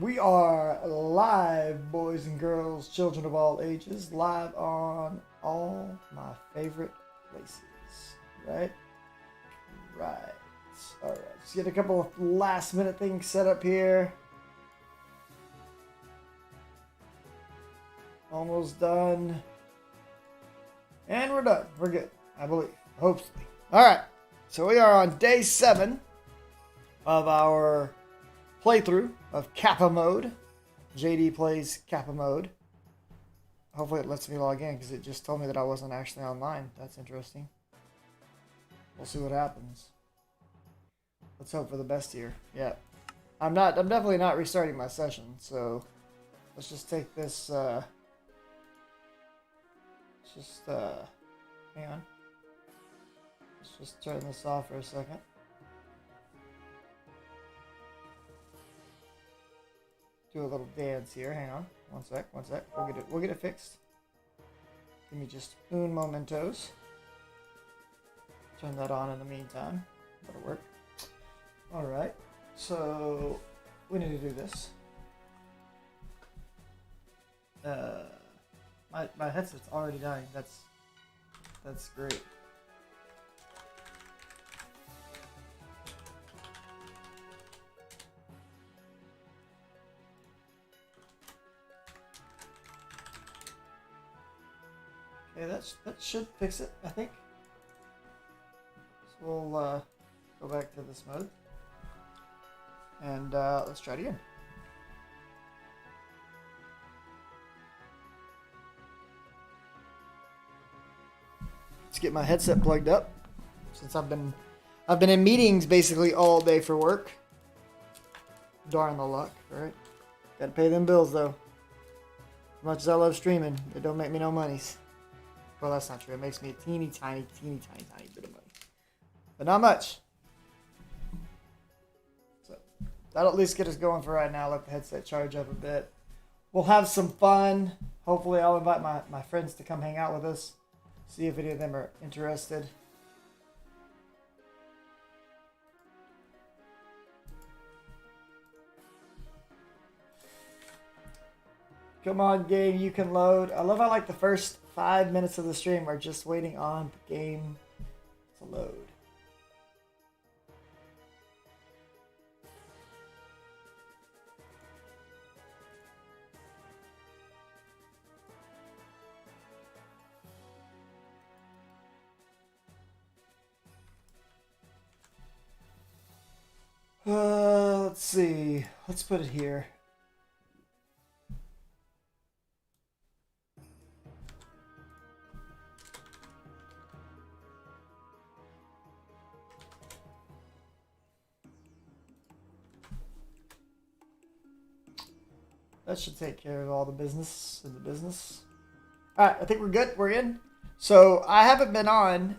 We are live, boys and girls, children of all ages, live on all my favorite places. Right? Right. Alright, just get a couple of last minute things set up here. Almost done. And we're done. We're good, I believe. Hopefully. Alright, so we are on day 7 of our playthrough of Kappa mode. JD plays Kappa mode. Hopefully it lets me log in because it just told me that I wasn't actually online. That's interesting. We'll see what happens. Let's hope for the best here. Yeah. I'm definitely not restarting my session, so let's just take this hang on. Let's just turn this off for a second. Do a little dance here. Hang on. One sec. We'll get it fixed. Give me just un momentos. Turn that on in the meantime. That'll work. Alright. So we need to do this. My headset's already dying. That's great. Okay, that should fix it, I think. So we'll go back to this mode. And let's try it again. Let's get my headset plugged up. Since I've been in meetings basically all day for work. Darn the luck, right? Gotta pay them bills though. As much as I love streaming, it don't make me no monies. Well, that's not true. It makes me a teeny tiny bit of money. But not much. So, that'll at least get us going for right now. Let the headset charge up a bit. We'll have some fun. Hopefully, I'll invite my friends to come hang out with us. See if any of them are interested. Come on, game, you can load. I love how like the first 5 minutes of the stream are just waiting on the game to load. Let's see. Let's put it here. That should take care of all the business in the business. Alright, I think we're good. We're in. So, I haven't been on.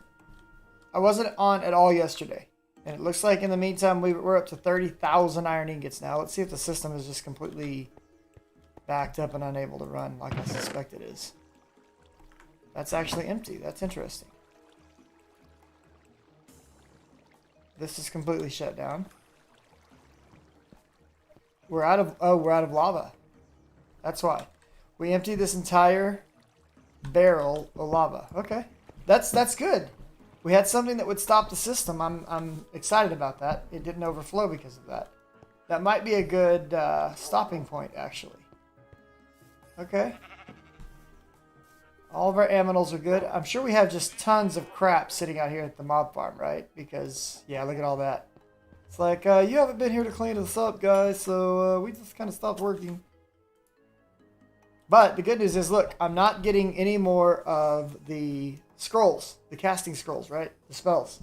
I wasn't on at all yesterday. And it looks like in the meantime, we're up to 30,000 iron ingots now. Let's see if the system is just completely backed up and unable to run like I suspect it is. That's actually empty. That's interesting. This is completely shut down. We're out of lava. That's why. We emptied this entire barrel of lava. Okay. That's good. We had something that would stop the system. I'm excited about that. It didn't overflow because of that. That might be a good stopping point, actually. Okay. All of our aminals are good. I'm sure we have just tons of crap sitting out here at the mob farm, right? Because, yeah, look at all that. It's like, you haven't been here to clean this up, guys, so we just kind of stopped working. But the good news is, look, I'm not getting any more of the scrolls, the casting scrolls, right? The spells.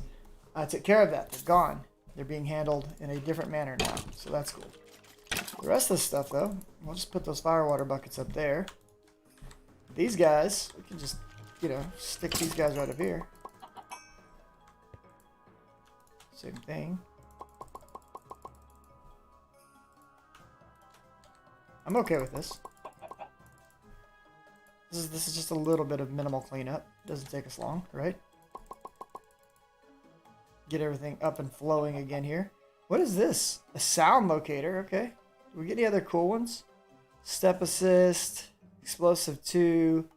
I took care of that. They're gone. They're being handled in a different manner now, so that's cool. The rest of the stuff, though, we'll just put those firewater buckets up there. These guys, we can just, you know, stick these guys right up here. Same thing. I'm okay with this. This is just a little bit of minimal cleanup. Doesn't take us long, right? Get everything up and flowing again here. What is this? A sound locator, okay. we get any other cool ones? Step assist, explosive 2,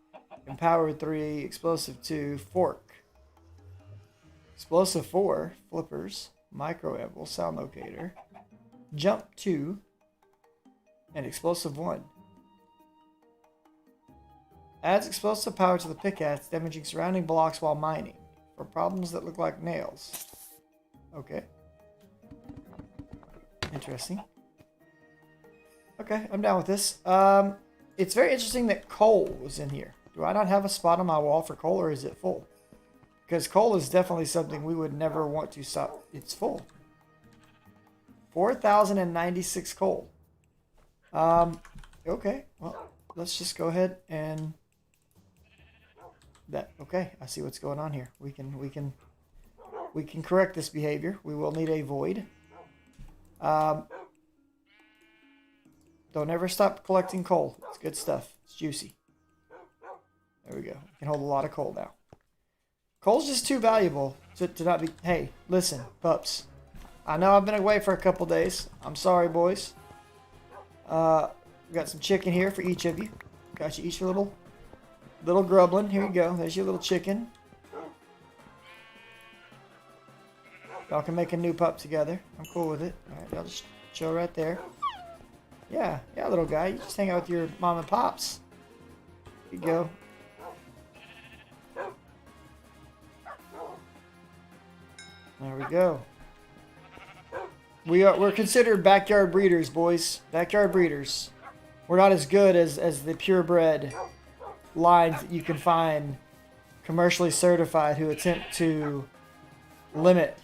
empowered 3, explosive 2, fork. Explosive 4, flippers, micro anvil, sound locator, jump 2, and explosive 1. Adds explosive power to the pickaxe, damaging surrounding blocks while mining. For problems that look like nails. Okay. Interesting. Okay, I'm down with this. It's very interesting that coal was in here. Do I not have a spot on my wall for coal, or is it full? Because coal is definitely something we would never want to stop. It's full. 4,096 coal. Okay, well, let's just go ahead and... Okay, I see what's going on here. We can correct this behavior. We will need a void. Don't ever stop collecting coal. It's good stuff. It's juicy. There we go. We can hold a lot of coal now. Coal's just too valuable to not be... Hey, listen, pups. I know I've been away for a couple days. I'm sorry, boys. We got some chicken here for each of you. Got you each a little grublin. Here you go. There's your little chicken. Y'all can make a new pup together. I'm cool with it. Alright, y'all just chill right there. Yeah, little guy. You just hang out with your mom and pops. Here you go. There we go. We're considered backyard breeders, boys. Backyard breeders. We're not as good as the purebred lines that you can find commercially certified who attempt to limit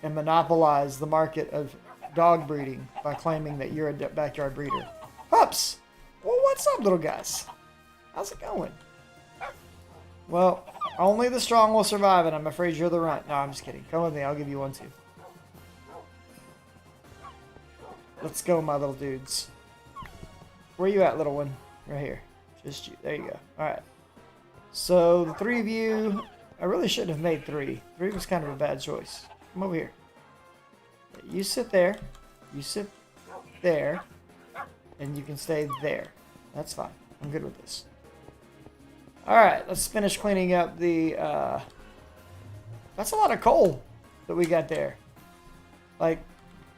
and monopolize the market of dog breeding by claiming that you're a backyard breeder. Pups! Well, what's up, little guys? How's it going? Well, only the strong will survive, and I'm afraid you're the runt. No, I'm just kidding. Come with me. I'll give you one, too. Let's go, my little dudes. Where you at, little one? Right here. Just you. There you go. Alright. So, the three of you... I really shouldn't have made 3. 3 was kind of a bad choice. Come over here. You sit there. You sit there. And you can stay there. That's fine. I'm good with this. Alright, let's finish cleaning up the... That's a lot of coal that we got there. Like,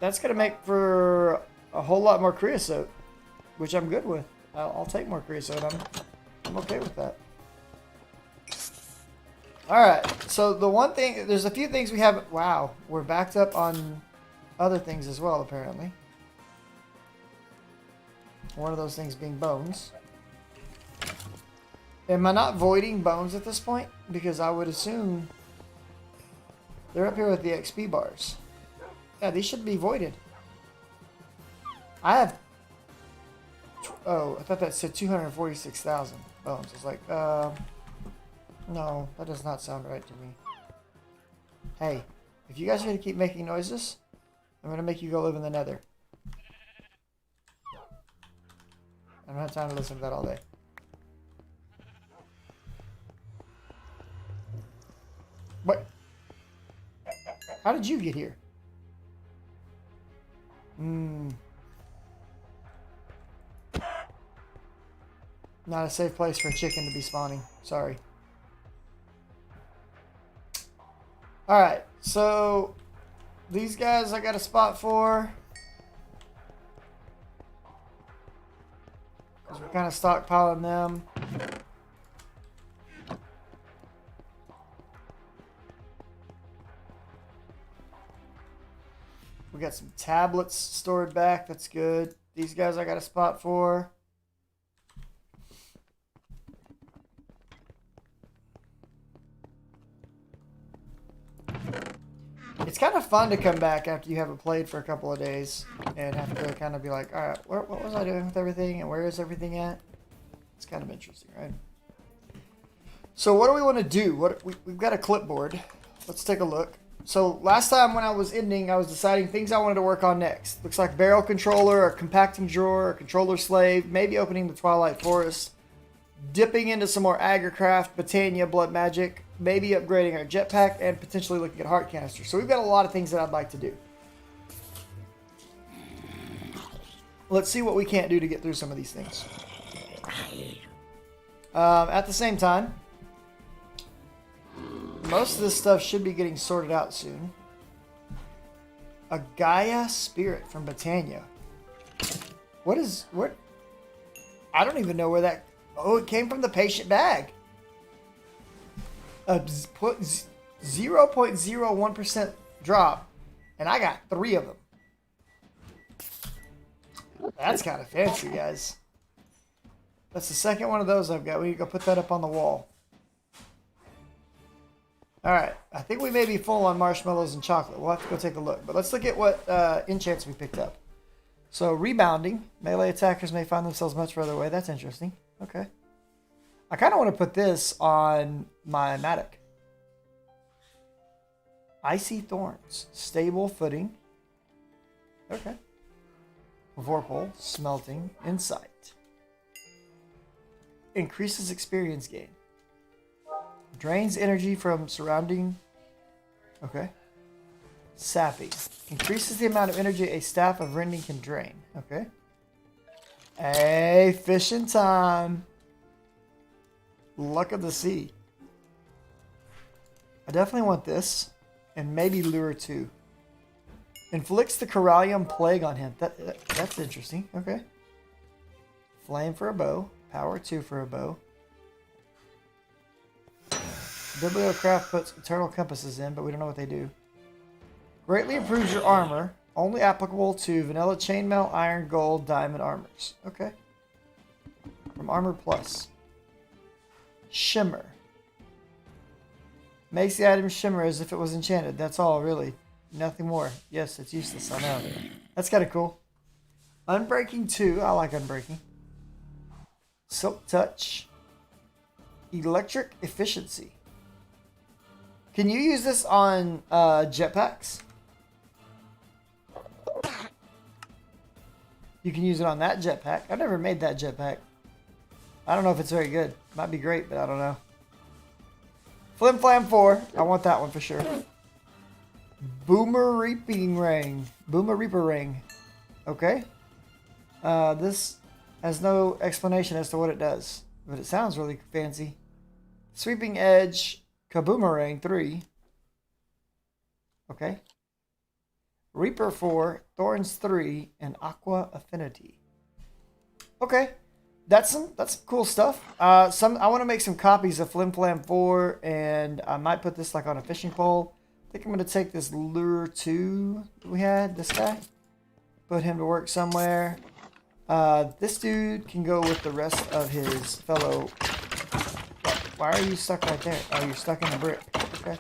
that's going to make for a whole lot more creosote. Which I'm good with. I'll take more creosote. I'm okay with that. Alright, so the one thing... There's a few things we haven't... Wow, we're backed up on other things as well, apparently. One of those things being bones. Am I not voiding bones at this point? Because I would assume... They're up here with the XP bars. Yeah, these should be voided. I have... Oh, I thought that said 246,000 bones. I was like, no, that does not sound right to me. Hey, if you guys are going to keep making noises, I'm going to make you go live in the nether. I don't have time to listen to that all day. What? How did you get here? Not a safe place for a chicken to be spawning. Sorry. Alright, so these guys I got a spot for. Because we're kind of stockpiling them. We got some tablets stored back. That's good. These guys I got a spot for. It's kind of fun to come back after you haven't played for a couple of days and have to kind of be like, all right, what was I doing with everything and where is everything at? It's kind of interesting, right? So what do we want to do? We've got a clipboard. Let's take a look. So last time when I was ending, I was deciding things I wanted to work on next. Looks like barrel controller, a compacting drawer, a controller slave, maybe opening the Twilight Forest, dipping into some more agricraft, Botania, blood magic, maybe upgrading our jetpack, and potentially looking at heart canister. So we've got a lot of things that I'd like to do. let's see what we can't do to get through some of these things. At the same time, most of this stuff should be getting sorted out soon. A Gaia spirit from Botania. What? I don't even know where that... Oh, it came from the patient bag. A 0.01% drop, and I got 3 of them. That's kind of fancy, guys. That's the second one of those I've got. We need to go put that up on the wall. Alright, I think we may be full on marshmallows and chocolate. We'll have to go take a look. But let's look at what enchants we picked up. So, rebounding. Melee attackers may find themselves much further away. That's interesting. Okay. I kind of want to put this on my Matic. Icy Thorns. Stable footing. Okay. Vorpal. Smelting. Insight. Increases experience gain. Drains energy from surrounding... Okay. Sappy. Increases the amount of energy a staff of rending can drain. Okay. Hey, fishing time. Luck of the sea. I definitely want this. And maybe Lure 2. Inflicts the Corallium Plague on him. That's interesting. Okay. Flame for a bow. Power 2 for a bow. Bibliocraft puts eternal compasses in, but we don't know what they do. Greatly improves your armor. Only applicable to vanilla chainmail, iron, gold, diamond armors. Okay. From Armor Plus. Shimmer. Makes the item shimmer as if it was enchanted. That's all, really. Nothing more. Yes, it's useless. I know. That's kind of cool. Unbreaking 2. I like Unbreaking. Silk Touch. Electric Efficiency. Can you use this on jetpacks? You can use it on that jetpack. I've never made that jetpack. I don't know if it's very good. Might be great, but I don't know. Flim Flam 4. I want that one for sure. Boomer Reaping Ring. Boomer Reaper Ring. Okay. This has no explanation as to what it does, but it sounds really fancy. Sweeping Edge. Kaboomerang 3. Okay. Reaper 4. Thorns 3. And Aqua Affinity. Okay. That's some cool stuff. I want to make some copies of Flim Flam 4, and I might put this like on a fishing pole. I think I'm going to take this Lure 2 that we had, this guy. Put him to work somewhere. This dude can go with the rest of his fellow... Why are you stuck right there? Oh, you're stuck in the brick. Okay.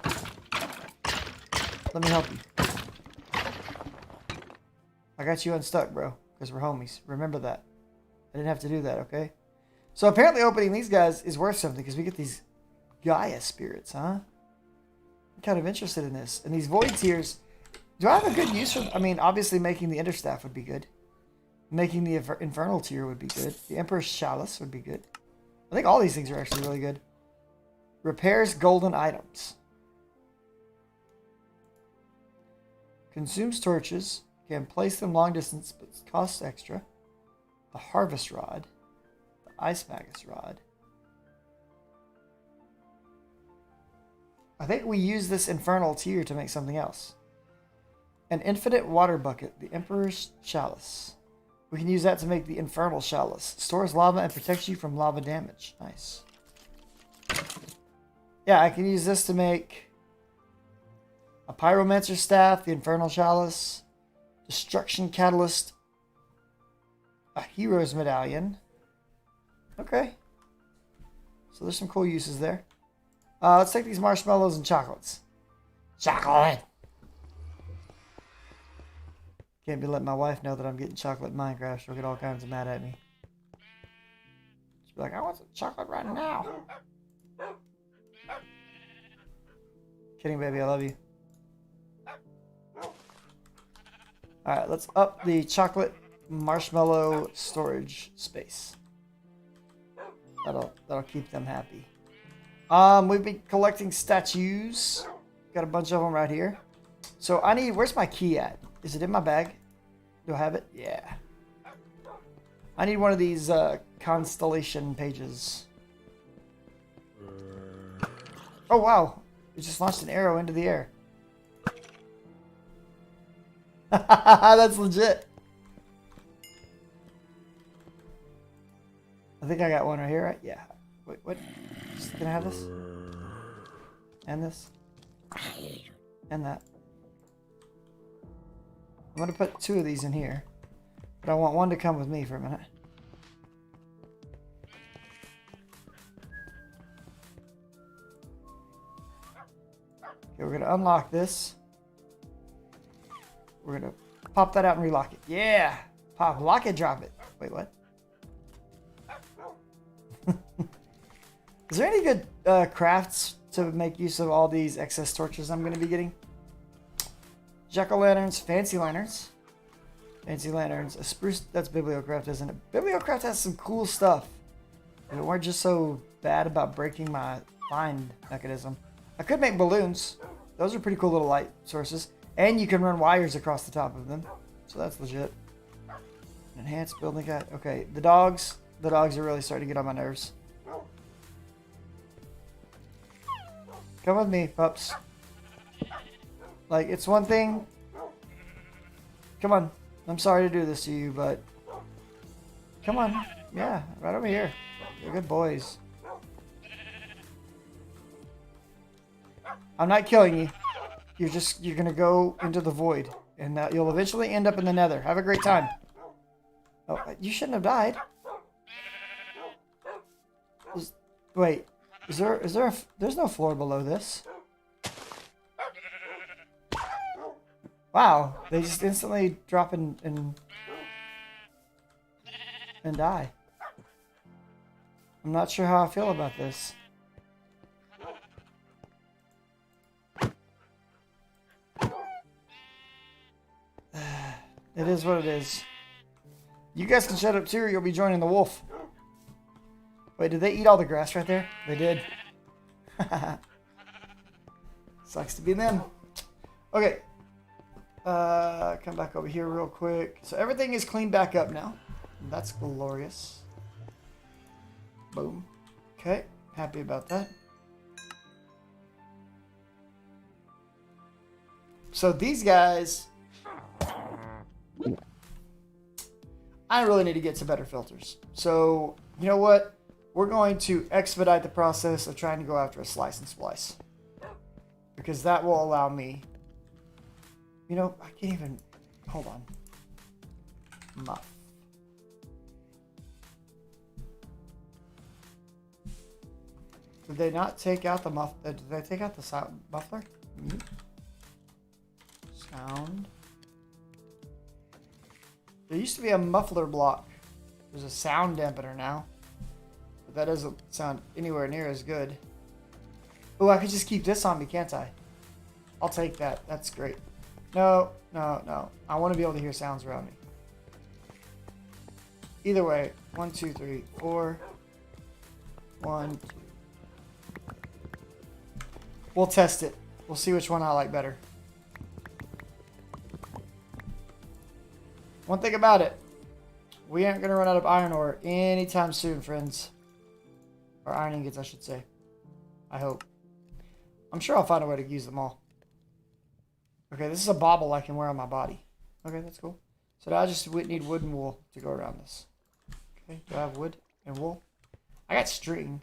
Let me help you. I got you unstuck, bro. Because we're homies. Remember that. I didn't have to do that, okay? So apparently opening these guys is worth something because we get these Gaia spirits, huh? I'm kind of interested in this. And these void tiers, do I have a good use for... I mean, obviously making the Interstaff would be good. Making the Infernal tier would be good. The Emperor's Chalice would be good. I think all these things are actually really good. Repairs golden items. Consumes torches. Can place them long distance, but costs extra. The Harvest Rod. The Ice Magus Rod. I think we use this Infernal tier to make something else. An Infinite Water Bucket. The Emperor's Chalice. We can use that to make the Infernal Chalice. Stores lava and protects you from lava damage. Nice. Yeah, I can use this to make a Pyromancer Staff, the Infernal Chalice, Destruction Catalyst, a Hero's Medallion. Okay. So there's some cool uses there. Let's take these marshmallows and chocolates. Chocolate! Can't be letting my wife know that I'm getting chocolate in Minecraft. She'll get all kinds of mad at me. She'll be like, I want some chocolate right now. Kidding, baby. I love you. Alright, let's up the chocolate marshmallow storage space. That'll keep them happy. We've been collecting statues. Got a bunch of them right here. So I need... Where's my key at? Is it in my bag? Do I have it? Yeah. I need one of these constellation pages. Oh, wow. It just launched an arrow into the air. That's legit. I think I got one right here, right? Yeah. Wait, what? Just gonna have this? And this? And that. I'm gonna put 2 of these in here. But I want one to come with me for a minute. Okay, we're gonna unlock this. We're gonna pop that out and relock it. Yeah! Pop, lock it, drop it. Wait, what? Is there any good crafts to make use of all these excess torches I'm gonna be getting? Jack-o'-lanterns, fancy lanterns. Fancy lanterns. A spruce, that's Bibliocraft, isn't it? Bibliocraft has some cool stuff. If it weren't just so bad about breaking my bind mechanism. I could make balloons. Those are pretty cool little light sources. And you can run wires across the top of them. So that's legit. Enhanced building guide. Okay, the dogs. The dogs are really starting to get on my nerves. Come with me, pups. Like, it's one thing. Come on. I'm sorry to do this to you, but... Come on. Yeah, right over here. You're good boys. I'm not killing you. You're gonna go into the void. And you'll eventually end up in the nether. Have a great time. Oh, you shouldn't have died. Wait. There's no floor below this. Wow, they just instantly drop and die. I'm not sure how I feel about this. It is what it is. You guys can shut up too, or you'll be joining the wolf. Wait, did they eat all the grass right there? They did. Sucks to be them. Okay. Come back over here real quick. So everything is cleaned back up now. That's glorious. Boom. Okay. Happy about that. So these guys... I really need to get some better filters. So, you know what? We're going to expedite the process of trying to go after a slice and splice. Because that will allow me... You know, I can't even... Hold on. Muff. Did they not take out the muff? Did they take out the sound muffler? Mute. Sound. There used to be a muffler block. There's a sound dampener now. But that doesn't sound anywhere near as good. Oh, I could just keep this on me, can't I? I'll take that. That's great. No, no, no. I want to be able to hear sounds around me. Either way. 1, 2, 3, 4. 1, 2. We'll test it. We'll see which one I like better. One thing about it. We aren't going to run out of iron ore anytime soon, friends. Or iron ingots, I should say. I hope. I'm sure I'll find a way to use them all. Okay, this is a bauble I can wear on my body. Okay, that's cool. So now I just need wood and wool to go around this. Okay, do I have wood and wool? I got string.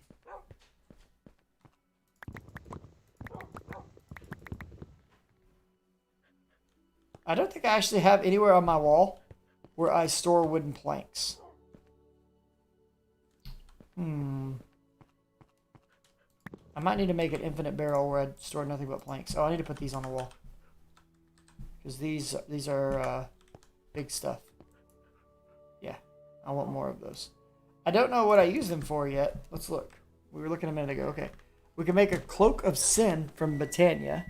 I don't think I actually have anywhere on my wall where I store wooden planks. I might need to make an infinite barrel where I store nothing but planks. Oh, I need to put these on the wall. Because these are big stuff. Yeah, I want more of those. I don't know what I use them for yet. Let's look. We were looking a minute ago. Okay. We can make a cloak of sin from Botania.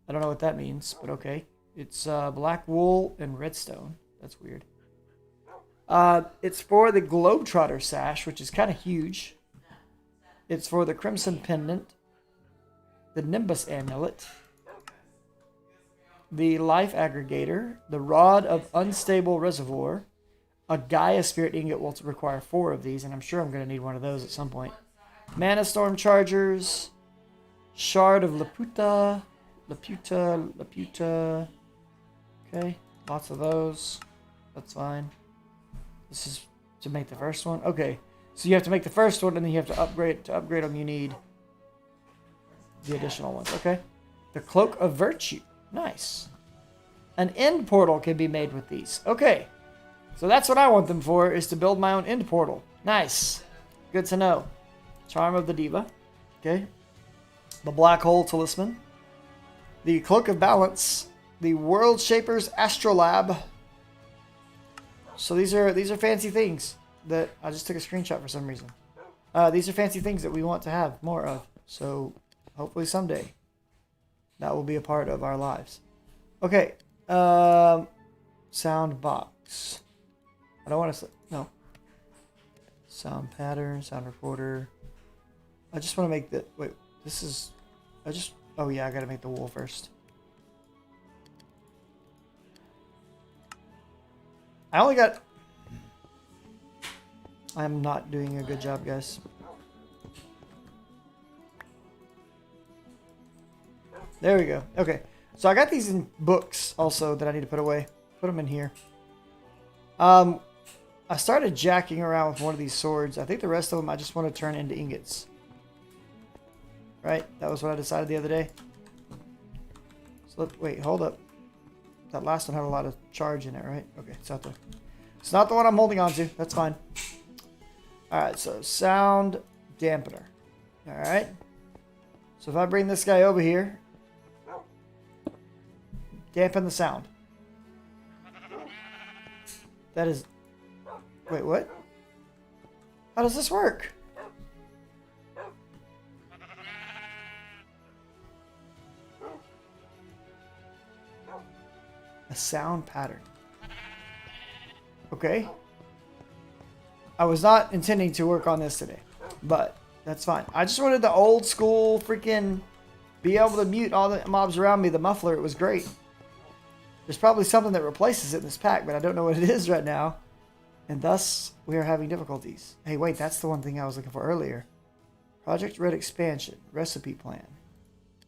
I don't know what that means, but okay. It's black wool and redstone. That's weird. It's for the Globetrotter sash, which is kind of huge. It's for the Crimson Pendant, the Nimbus Amulet, the Life Aggregator, the Rod of Unstable Reservoir, A Gaia Spirit ingot will require 4 of these, and I'm sure I'm going to need one of those at some point. Mana Storm Chargers. Shard of Laputa. Laputa. Okay, lots of those. That's fine. This is to make the first one. Okay, so you have to make the first one, and then you have to upgrade. To upgrade them, you need the additional ones. Okay. The Cloak of Virtue. Nice. An end portal can be made with these. Okay. So that's what I want them for, is to build my own end portal. Nice. Good to know. Charm of the Diva. Okay. The Black Hole Talisman. The Cloak of Balance. The World Shapers Astrolab. So these are fancy things that I just took a screenshot for some reason. These are fancy things that we want to have more of. So hopefully someday that will be a part of our lives. Okay. Sound box. I don't want to... No. Sound pattern. Sound recorder. I just want to make the... Wait. This is... Oh yeah, I gotta make the wool first. I only got... I'm not doing a good job, guys. There we go. Okay. So I got these in books also that I need to put away. Put them in here. I started jacking around with one of these swords. I think the rest of them I just want to turn into ingots. Right? That was what I decided the other day. So wait, hold up. That last one had a lot of charge in it, right? Okay, it's not the one I'm holding on to. That's fine. Alright, so sound dampener. Alright. So if I bring this guy over here, dampen the sound. That is... Wait, what? How does this work? A sound pattern. Okay. I was not intending to work on this today, but that's fine. I just wanted the old school freaking be able to mute all the mobs around me. The muffler, it was great. There's probably something that replaces it in this pack, but I don't know what it is right now. And thus, we are having difficulties. Hey, wait, that's the one thing I was looking for earlier. Project Red expansion. Recipe plan.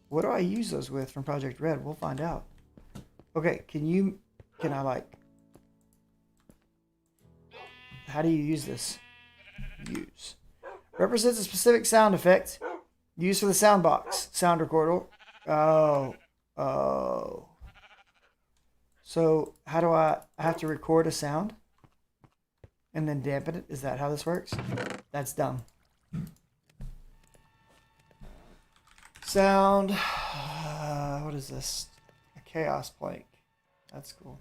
What do I use those with from Project Red? We'll find out. Okay, can I like... How do you use this? Use. Represents a specific sound effect. Used for the sound box. Sound recorder. Oh. So, how do I have to record a sound? And then dampen it? Is that how this works? That's dumb. Sound. What is this? A chaos plank. That's cool.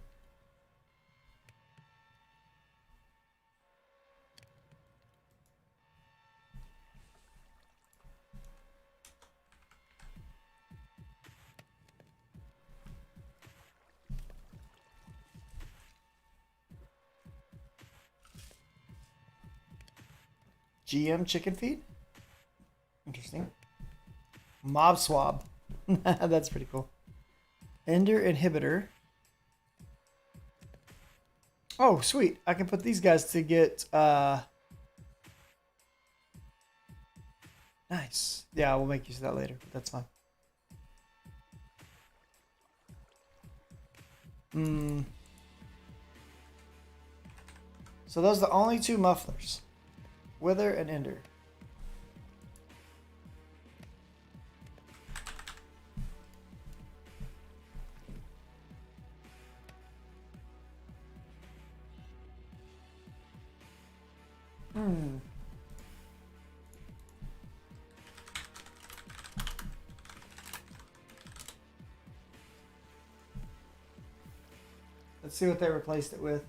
GM chicken feed? Interesting. Mob swab. That's pretty cool. Ender inhibitor. Oh, sweet. I can put these guys to get... Nice. Yeah, we'll make use of that later, but that's fine. So those are the only two mufflers. Wither and Ender. Let's see what they replaced it with.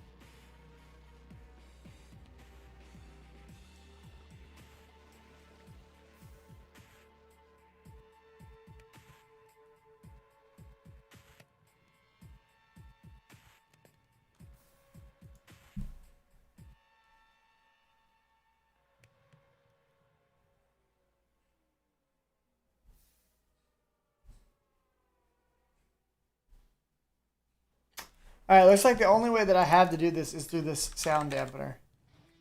Alright, looks like the only way that I have to do this is through this sound dampener.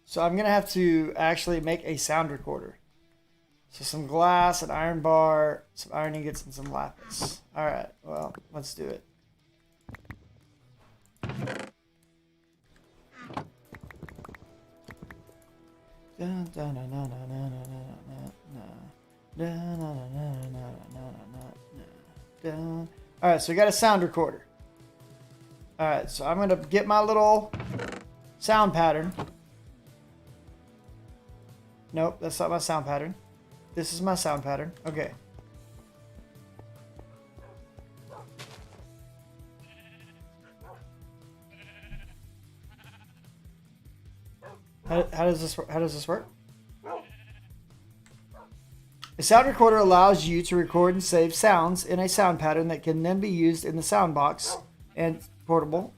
So I'm going to have to actually make a sound recorder. So some glass, an iron bar, some iron ingots, and some lapis. Alright, well, let's do it. Alright, so we got a sound recorder. Alright, so I'm going to get my little sound pattern. Nope, that's not my sound pattern. This is my sound pattern. Okay. How does this work? A sound recorder allows you to record and save sounds in a sound pattern that can then be used in the sound box and portable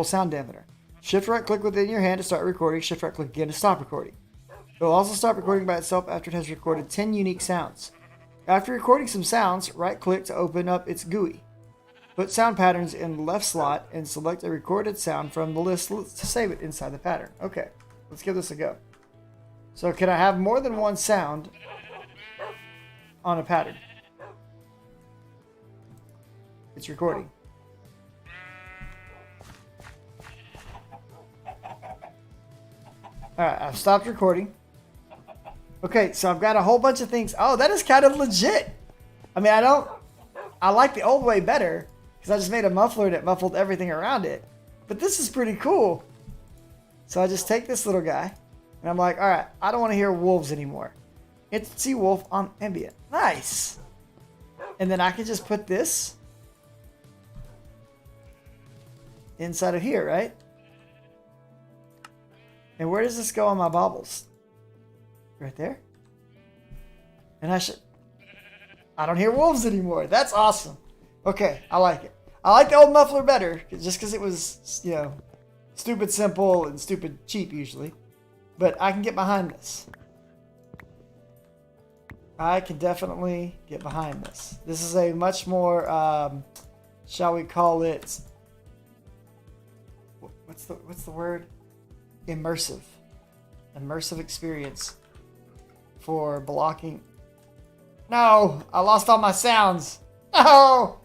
sound dampener. Shift right click within your hand to start recording. Shift right click again to stop recording. It will also stop recording by itself after it has recorded 10 unique sounds. After recording some sounds, right click to open up its GUI. Put sound patterns in the left slot and select a recorded sound from the list to save it inside the pattern. Okay, let's give this a go. So can I have more than one sound on a pattern? It's recording. Alright, I've stopped recording. Okay, so I've got a whole bunch of things. Oh, that is kind of legit. I mean, I like the old way better because I just made a muffler and it muffled everything around it. But this is pretty cool. So I just take this little guy and I'm like, all right, I don't want to hear wolves anymore. It's Sea Wolf on ambient. Nice. And then I can just put this inside of here, right? And where does this go on my baubles? Right there. And I don't hear wolves anymore. That's awesome. Okay, I like it. I like the old muffler better, just because it was, you know, stupid simple and stupid cheap usually. But I can get behind this. I can definitely get behind this. This is a much more, shall we call it, what's the word? Immersive experience for blocking. No, I lost all my sounds. No.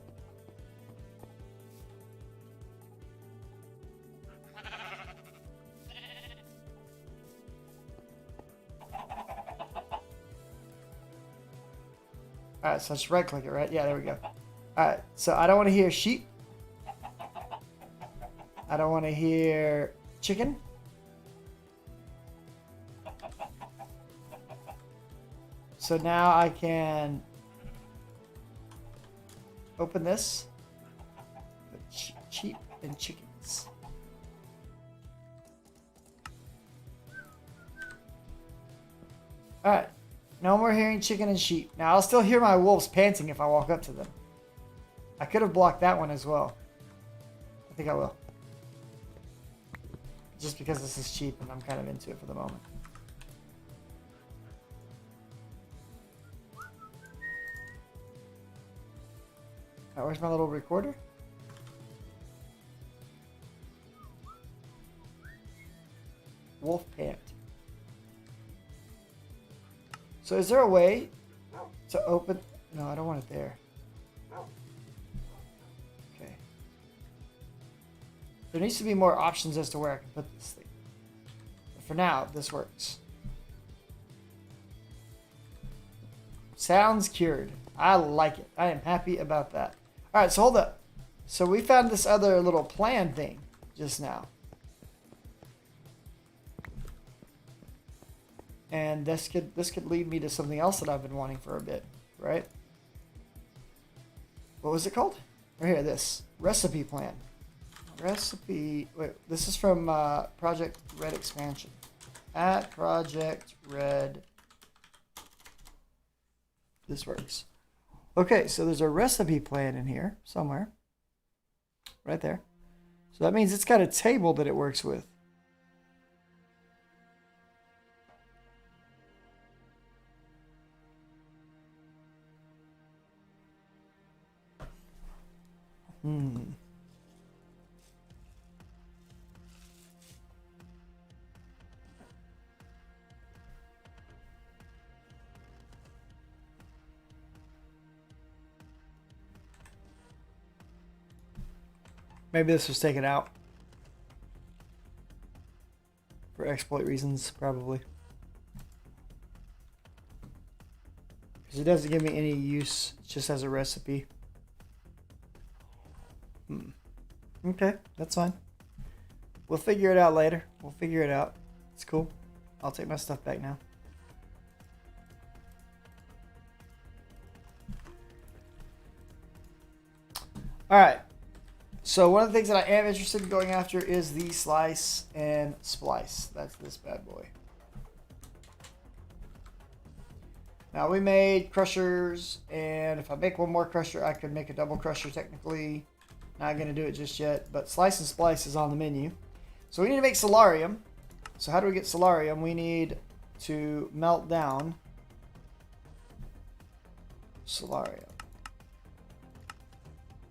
All right, so just right click it, right? Yeah, there we go. All right, so I don't want to hear sheep. I don't want to hear chicken. So now I can open this. Sheep and chickens. Alright. No more hearing chicken and sheep. Now I'll still hear my wolves panting if I walk up to them. I could have blocked that one as well. I think I will. Just because this is cheap and I'm kind of into it for the moment. Where's my little recorder? Wolf pant. So is there a way to open? No, I don't want it there. Okay. There needs to be more options as to where I can put this thing. But for now, this works. Sounds cured. I like it. I am happy about that. Alright, so hold up. So we found this other little plan thing just now. And this could lead me to something else that I've been wanting for a bit, right? What was it called? Right here, this. Recipe plan. Recipe... Wait, this is from Project Red expansion. At Project Red... This works. Okay, so there's a recipe plan in here somewhere. Right there. So that means it's got a table that it works with. Maybe this was taken out for exploit reasons, probably. Because it doesn't give me any use. It just has a recipe. Okay, that's fine. We'll figure it out later. We'll figure it out. It's cool. I'll take my stuff back now. Alright. So one of the things that I am interested in going after is the slice and splice. That's this bad boy. Now we made crushers, and if I make one more crusher, I could make a double crusher technically. Not going to do it just yet, but slice and splice is on the menu. So we need to make solarium. So how do we get solarium? We need to melt down solarium.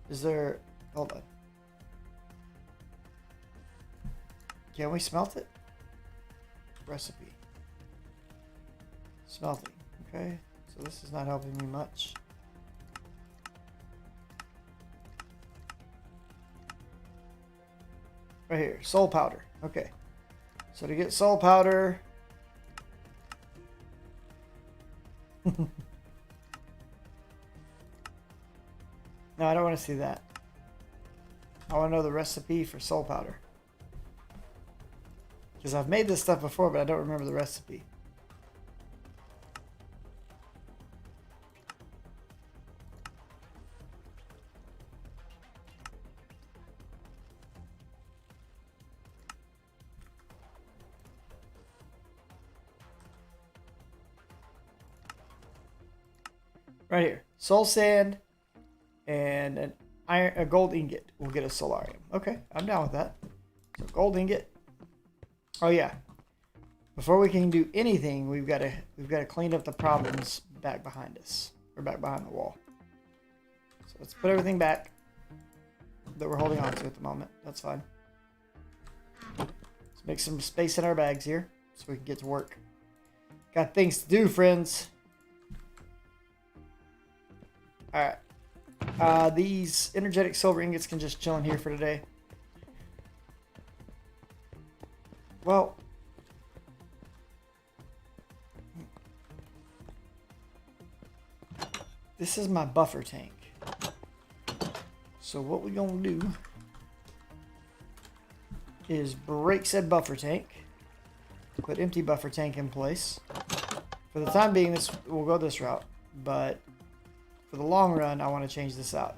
Is there... Hold on. Can we smelt it? Recipe. Smelting. Okay. So this is not helping me much. Right here. Soul powder. Okay. So to get soul powder... No, I don't want to see that. I want to know the recipe for soul powder. Because I've made this stuff before, but I don't remember the recipe. Right here. Soul sand and a gold ingot will get a solarium. Okay, I'm down with that. So gold ingot. Oh yeah. Before we can do anything, we've got to clean up the problems back behind us, or back behind the wall. So let's put everything back that we're holding on to at the moment. That's fine. Let's make some space in our bags here so we can get to work. Got things to do, friends. Alright. These energetic silver ingots can just chill in here for today. Well, this is my buffer tank. So what we're going to do is break said buffer tank. Put empty buffer tank in place. For the time being, we'll go this route. But for the long run, I want to change this out.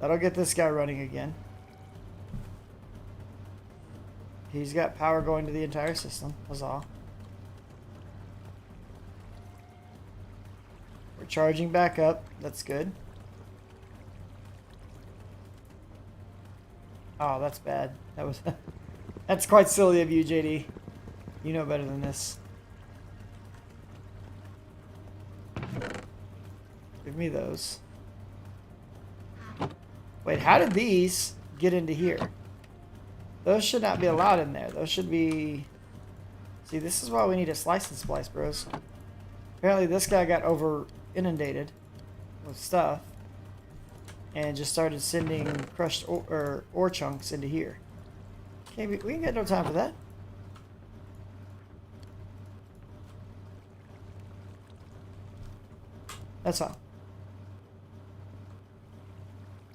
That'll get this guy running again. He's got power going to the entire system. Huzzah. We're charging back up. That's good. Oh, that's bad. That was... That's quite silly of you, JD. You know better than this. Give me those. Wait, how did these get into here? Those should not be allowed in there. Those should be... See, this is why we need a slice and splice, bros. Apparently this guy got over inundated with stuff and just started sending crushed ore chunks into here. Okay, we ain't got no time for that. That's fine.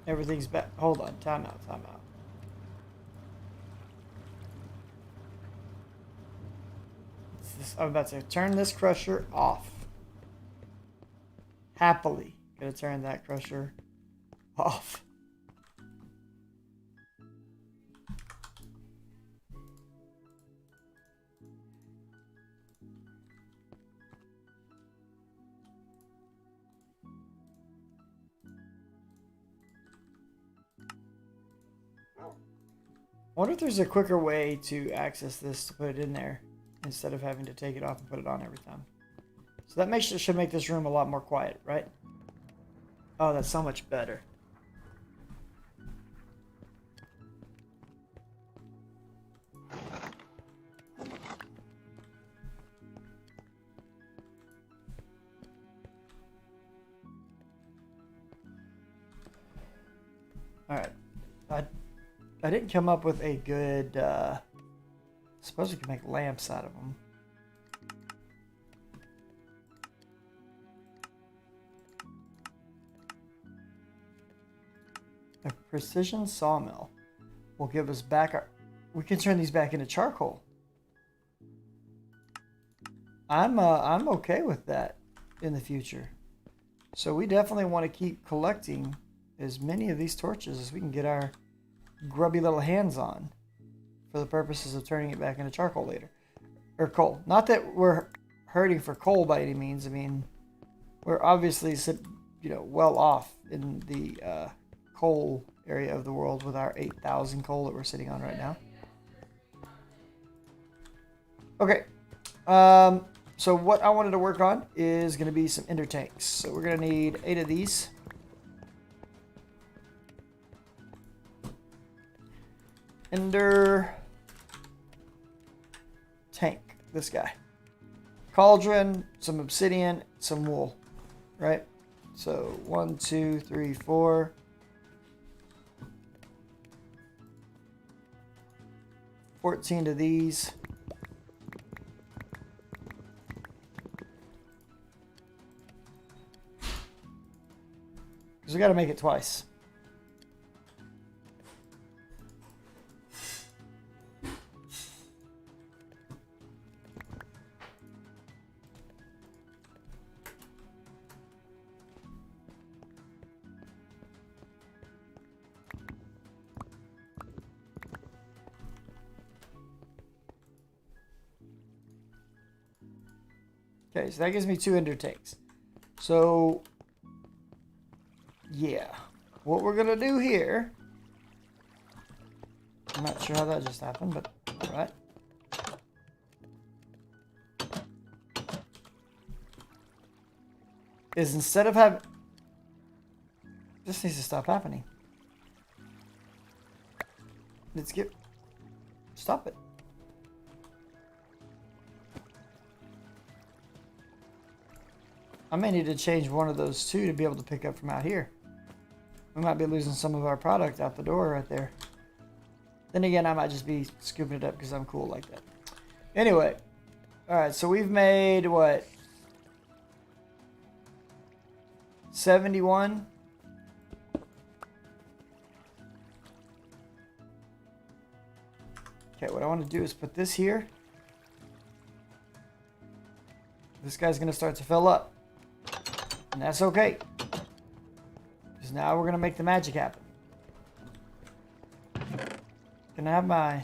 Everything's back. Hold on. Time out. Time out. I'm about to turn this crusher off. Happily. Gonna turn that crusher off. I wonder if there's a quicker way to access this to put it in there instead of having to take it off and put it on every time. So that should make this room a lot more quiet, right? Oh, that's so much better. Alright. I didn't come up with a good, I suppose we can make lamps out of them. A precision sawmill will give us back our, we can turn these back into charcoal. I'm okay with that in the future. So we definitely want to keep collecting as many of these torches as we can get our grubby little hands on for the purposes of turning it back into charcoal later. Or coal. Not that we're hurting for coal by any means. I mean, we're obviously, you know, well off in the coal area of the world with our 8,000 coal that we're sitting on right now. Okay. So what I wanted to work on is going to be some ender tanks. So we're going to need 8 of these. Ender tank. This guy. Cauldron, some obsidian, some wool. Right? So 1, 2, 3, 4. 14 of these. Because we got to make it twice. Okay, so that gives me 2 ender tanks. So yeah, what we're gonna do here, I'm not sure how that just happened, but all right. Is instead of having, this needs to stop happening. Let's get, stop it. I may need to change one of those two to be able to pick up from out here. We might be losing some of our product out the door right there. Then again, I might just be scooping it up because I'm cool like that. Anyway. Alright, so we've made what? 71? Okay, what I want to do is put this here. This guy's going to start to fill up. And that's okay. Because now we're going to make the magic happen. Can I have my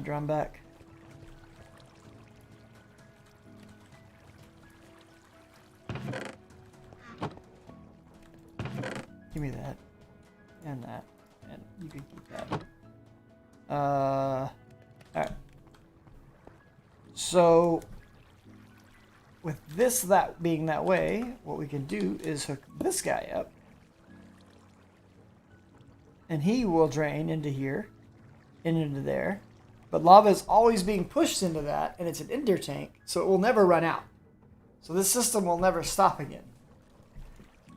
drum back? Give me that. And that. And you can keep that. Alright. So with this that being that way, what we can do is hook this guy up. And he will drain into here. And into there. But lava is always being pushed into that. And it's an ender tank. So it will never run out. So this system will never stop again.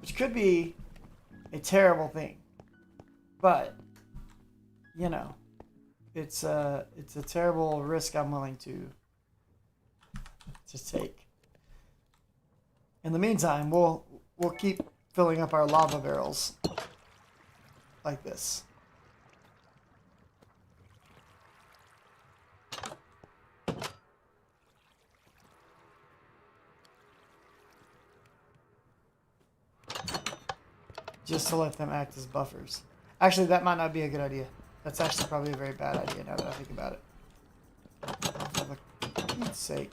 Which could be a terrible thing. But, you know, it's a terrible risk I'm willing to take. In the meantime, we'll keep filling up our lava barrels like this. Just to let them act as buffers. Actually, that might not be a good idea. That's actually probably a very bad idea now that I think about it. For Pete's sake.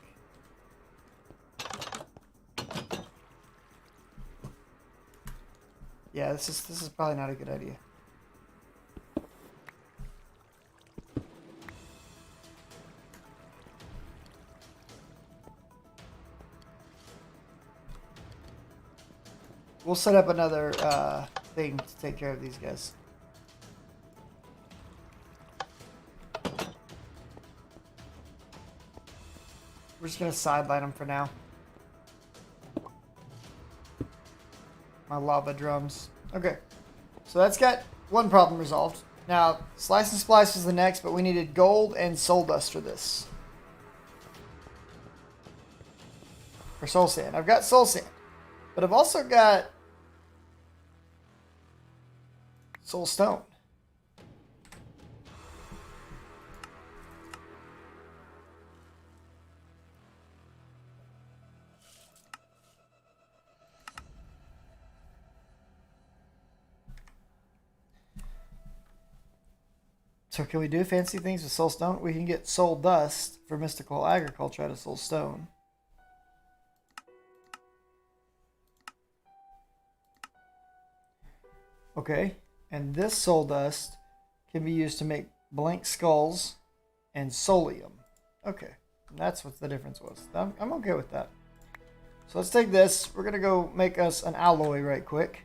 Yeah, this is probably not a good idea. We'll set up another thing to take care of these guys. We're just going to sideline them for now. My lava drums. Okay. So that's got one problem resolved. Now, Slice and Splice was the next, but we needed gold and soul dust for this. For soul sand. I've got soul sand. But I've also got soul stone. So can we do fancy things with soul stone? We can get soul dust for mystical agriculture out of soul stone. Okay, and this soul dust can be used to make blank skulls and Solium. Okay, that's what the difference was. I'm okay with that. So let's take this. We're going to go make us an alloy right quick.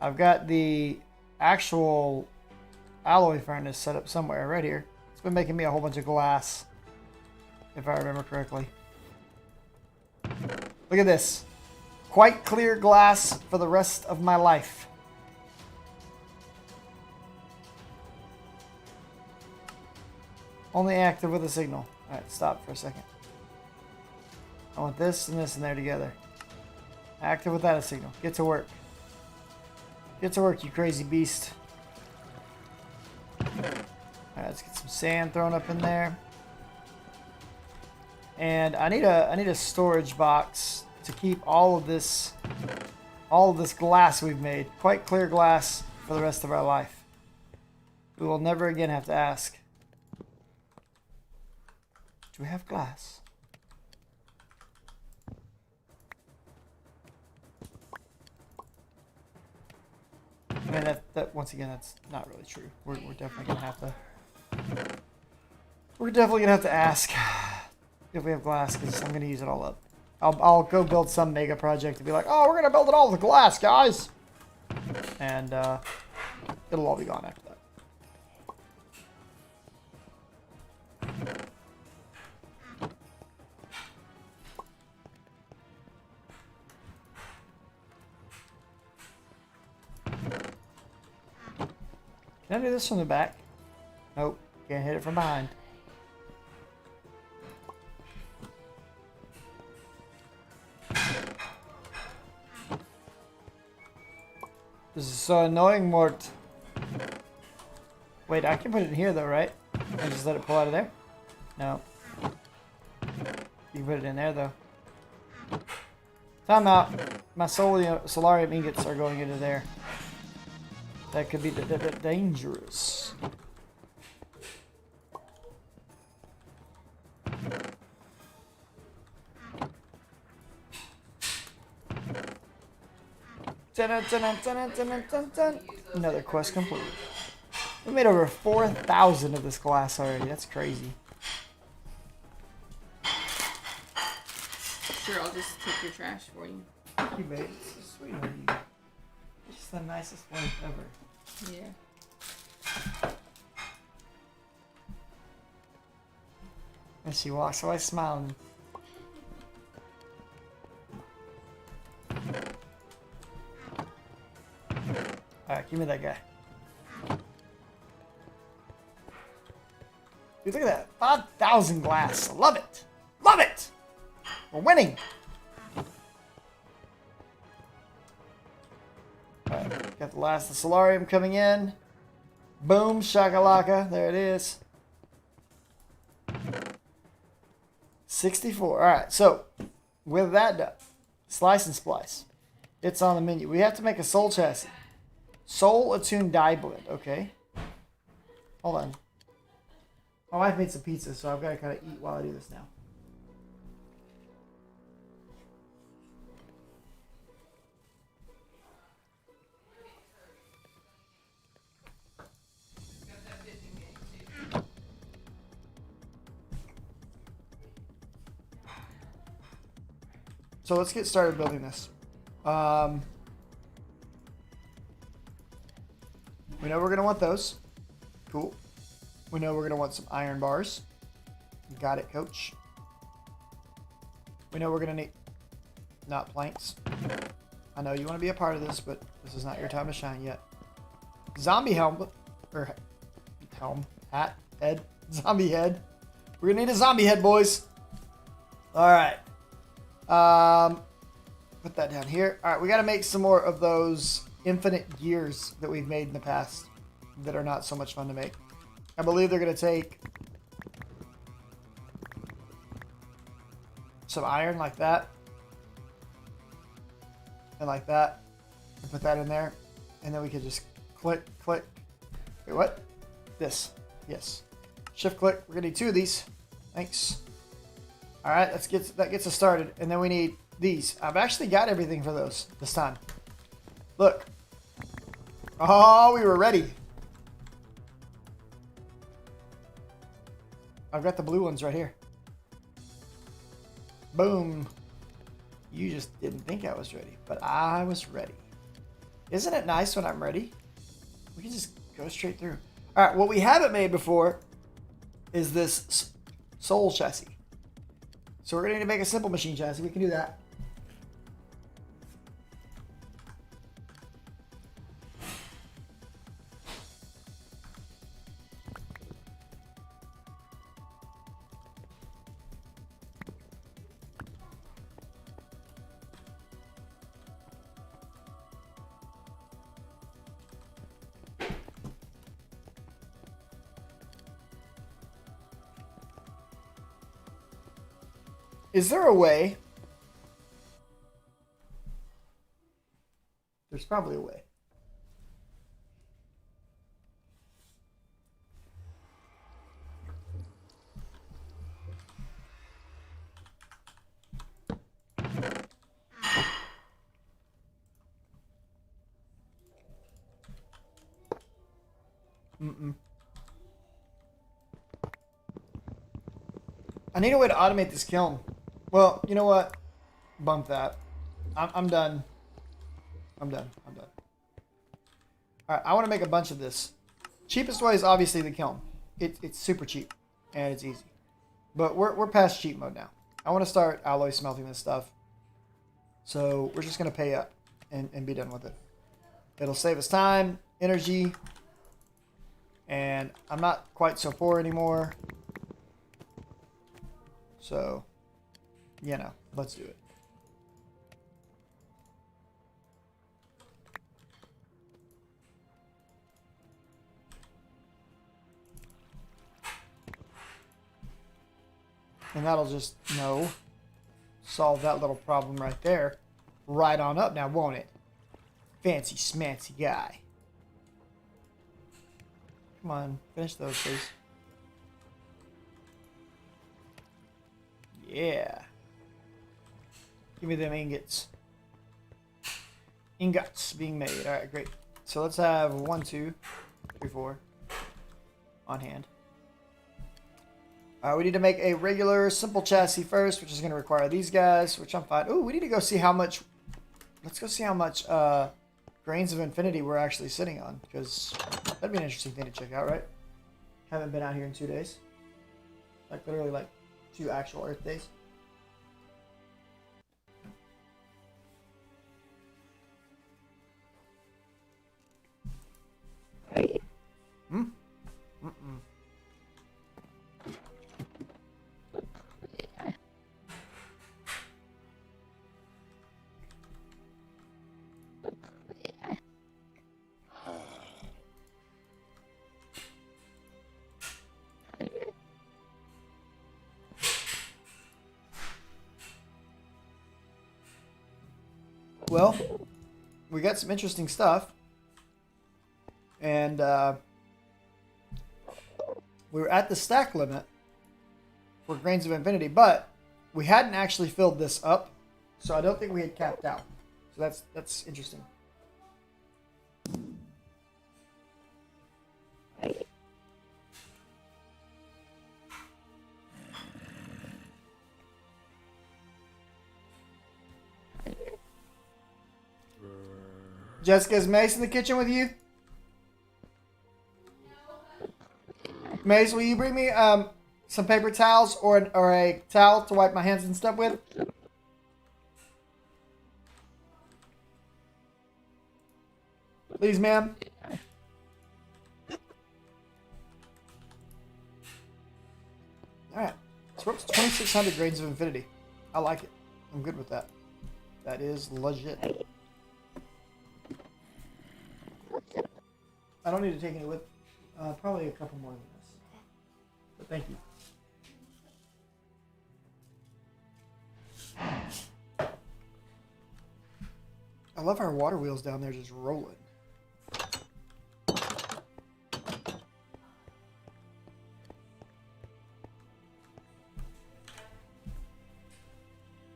I've got the actual alloy furnace set up somewhere right here. It's been making me a whole bunch of glass, if I remember correctly. Look at this. Quite clear glass for the rest of my life. Only active with a signal. Alright, stop for a second. I want this and this in there together. Active without a signal. Get to work. Get to work, you crazy beast. Alright, let's get some sand thrown up in there. And I need a storage box to keep all of this glass we've made. Quite clear glass for the rest of our life. We will never again have to ask, do we have glass? I mean, that once again, that's not really true. We're definitely gonna have to. We're definitely gonna have to ask if we have glass, because I'm gonna use it all up. I'll go build some mega project to be like, oh, we're gonna build it all with glass, guys, and it'll all be gone after that. Can I do this from the back? Nope. Can't hit it from behind. This is so annoying, Mort. Wait, I can put it in here though, right? And just let it pull out of there? No. You can put it in there though. Time out. My Solarium ingots are going into there. That could be dangerous. Another quest complete. We made over 4,000 of this glass already. That's crazy. Sure, I'll just take your trash for you. Thank you, babe. It's so sweet of you. It's just the nicest wife ever. Yeah. And she walks away smiling. Alright, give me that guy. Dude, look at that. 5,000 glass. Love it. Love it. We're winning. Alright, got the last of the Solarium coming in. Boom, shakalaka. There it is. 64. Alright, so with that done, slice and splice. It's on the menu. We have to make a soul chassis. Soul attuned dye blend. Okay. Hold on. My wife made some pizza, so I've got to kind of eat while I do this now. So let's get started building this. We know we're going to want those. Cool. We know we're going to want some iron bars. Got it, coach. We know we're going to need... not planks. I know you want to be a part of this, but this is not your time to shine yet. Zombie helmet. or helm, hat, head, zombie head. We're gonna need a zombie head, boys. All right. Put that down here. All right, we got to make some more of those infinite gears that we've made in the past that are not so much fun to make. I believe they're gonna take some iron like that and like that, and put that in there, and then we could just click. Wait, what? This. Yes. Shift click. We're gonna need 2 of these. Thanks. All right, that gets us started, and then we need these. I've actually got everything for those this time. Look. Oh, we were ready. I've got the blue ones right here. Boom. You just didn't think I was ready, but I was ready. Isn't it nice when I'm ready? We can just go straight through. All right, what we haven't made before is this soul chassis. So we're going to need to make a simple machine chassis. We can do that. Is there a way? There's probably a way. I need a way to automate this kiln. Well, you know what? Bump that. I'm done. I'm done. Alright, I want to make a bunch of this. Cheapest way is obviously the kiln. It's super cheap. And it's easy. But we're past cheap mode now. I want to start alloy smelting this stuff. So we're just going to pay up and be done with it. It'll save us time, energy. And I'm not quite so poor anymore. So... you know, let's do it. And that'll just, solve that little problem right there. Right on up now, won't it? Fancy smancy guy. Come on, finish those, please. Yeah. Give me them ingots. Ingots being made. Alright, great. So let's have 1, 2, 3, 4 on hand. We need to make a regular simple chassis first, which is going to require these guys, which I'm fine. Ooh, we need to go see how much... let's go see how much grains of infinity we're actually sitting on, because that'd be an interesting thing to check out, right? Haven't been out here in 2 days. Like, literally, like, 2 actual Earth days. Well, we got some interesting stuff. And we were at the stack limit for grains of infinity, but we hadn't actually filled this up, so I don't think we had capped out. So that's interesting. Jessica, is Mace in the kitchen with you? Mace, will you bring me some paper towels or a towel to wipe my hands and stuff with? Please, ma'am. 2600 grains of infinity. I like it. I'm good with that. That is legit. I don't need to take any with. Probably a couple more than this. But thank you. I love our water wheels down there just rolling.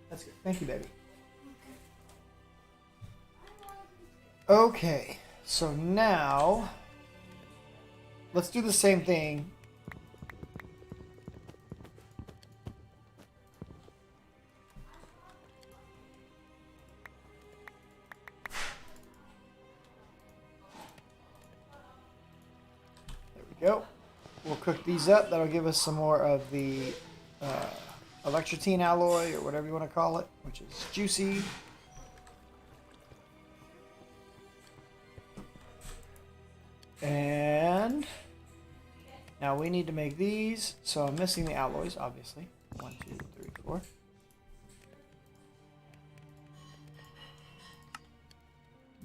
That's good. Thank you, baby. Okay, so now let's do the same thing. There we go. We'll cook these up. That'll give us some more of the electrotine alloy, or whatever you want to call it, which is juicy. And now we need to make these. So I'm missing the alloys, obviously. 1, 2, 3, 4.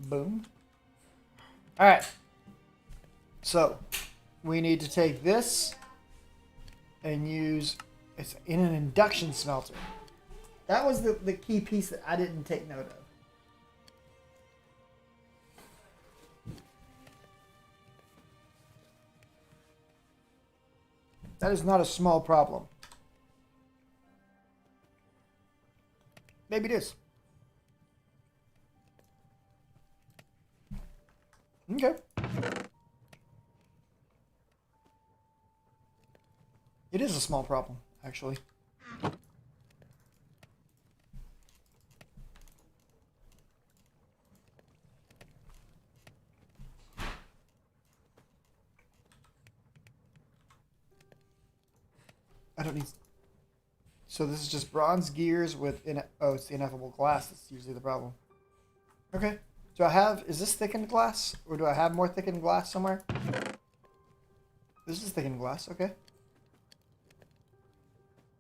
Boom. All right. So we need to take this and use, it's in an induction smelter. That was the key piece that I didn't take note of. That is not a small problem. Maybe it is. Okay. It is a small problem, actually. I don't need... So this is just bronze gears with... Oh, it's the ineffable glass that's usually the problem. Okay. Do I have... Is this thickened glass? Or do I have more thickened glass somewhere? This is thickened glass. Okay.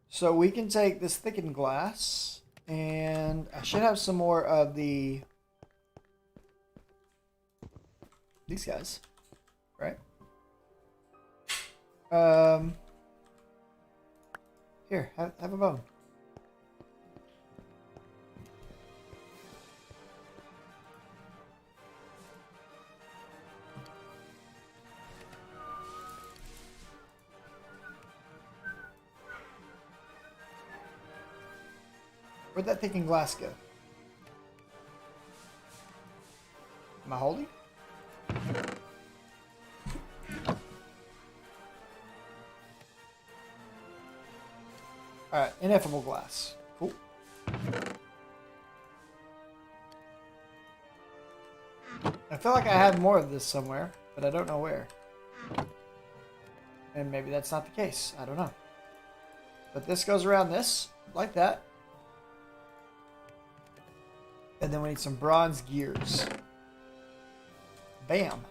So we can take this thickened glass, and I should have some more of the... These guys. Right? Here, have a bone. Where'd that thickened glass go? Am I holding? Alright, ineffable glass. Cool. I feel like I have more of this somewhere, but I don't know where. And maybe that's not the case. I don't know. But this goes around this, like that. And then we need some bronze gears. Bam.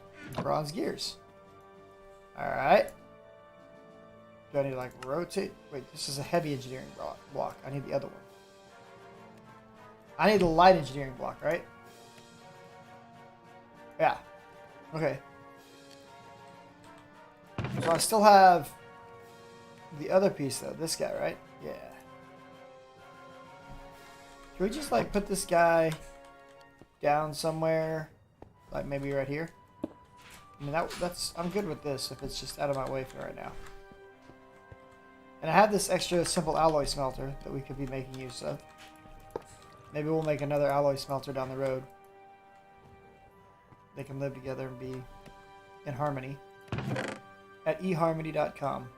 Bronze gears. Alright. Do I need to like rotate? Wait, this is a heavy engineering block. I need the other one. I need the light engineering block, right? Yeah. Okay. So I still have the other piece though. This guy, right? Yeah. Can we just like put this guy down somewhere? Like maybe right here? I mean, that's... I'm good with this if it's just out of my way for right now. And I have this extra simple alloy smelter that we could be making use of. Maybe we'll make another alloy smelter down the road. They can live together and be in harmony. At eharmony.com.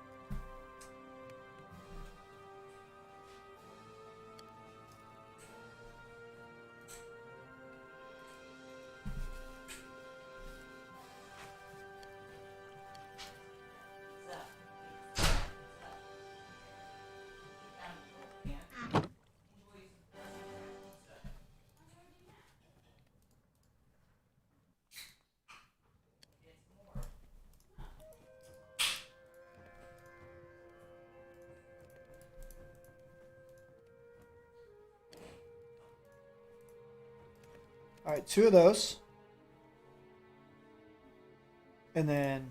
All right, 2 of those. And then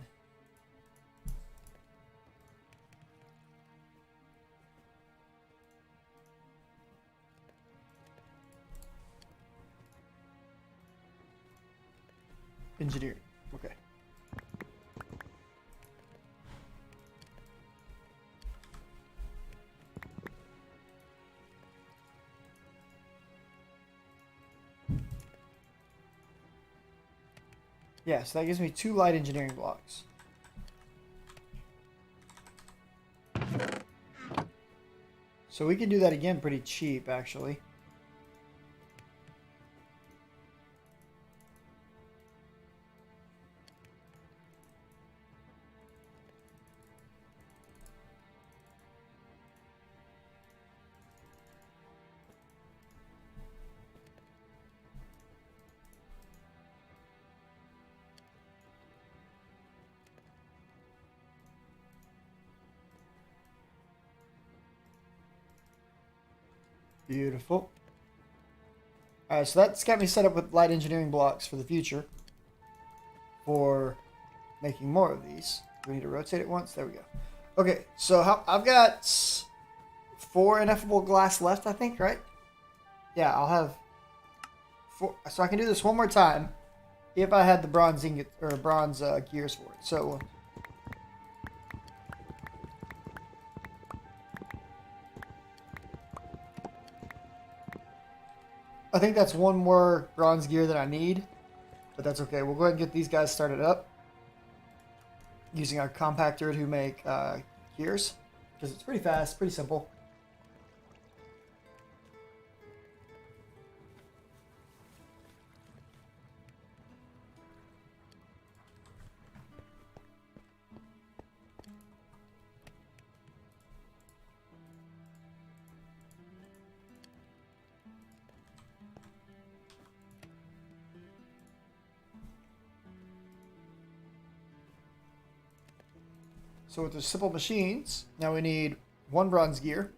engineering. Okay. Yeah, so that gives me 2 light engineering blocks. So we can do that again pretty cheap, actually. Beautiful. Alright, so that's got me set up with light engineering blocks for the future. For making more of these. Do we need to rotate it once? There we go. Okay, so I've got 4 ineffable glass left, I think, right? Yeah, I'll have 4. So I can do this one more time if I had the bronze ingot or bronze gears for it. So I think that's 1 more bronze gear that I need, but that's okay. We'll go ahead and get these guys started up using our compactor to make gears, because it's pretty fast, pretty simple. So with the simple machines, now we need 1 bronze gear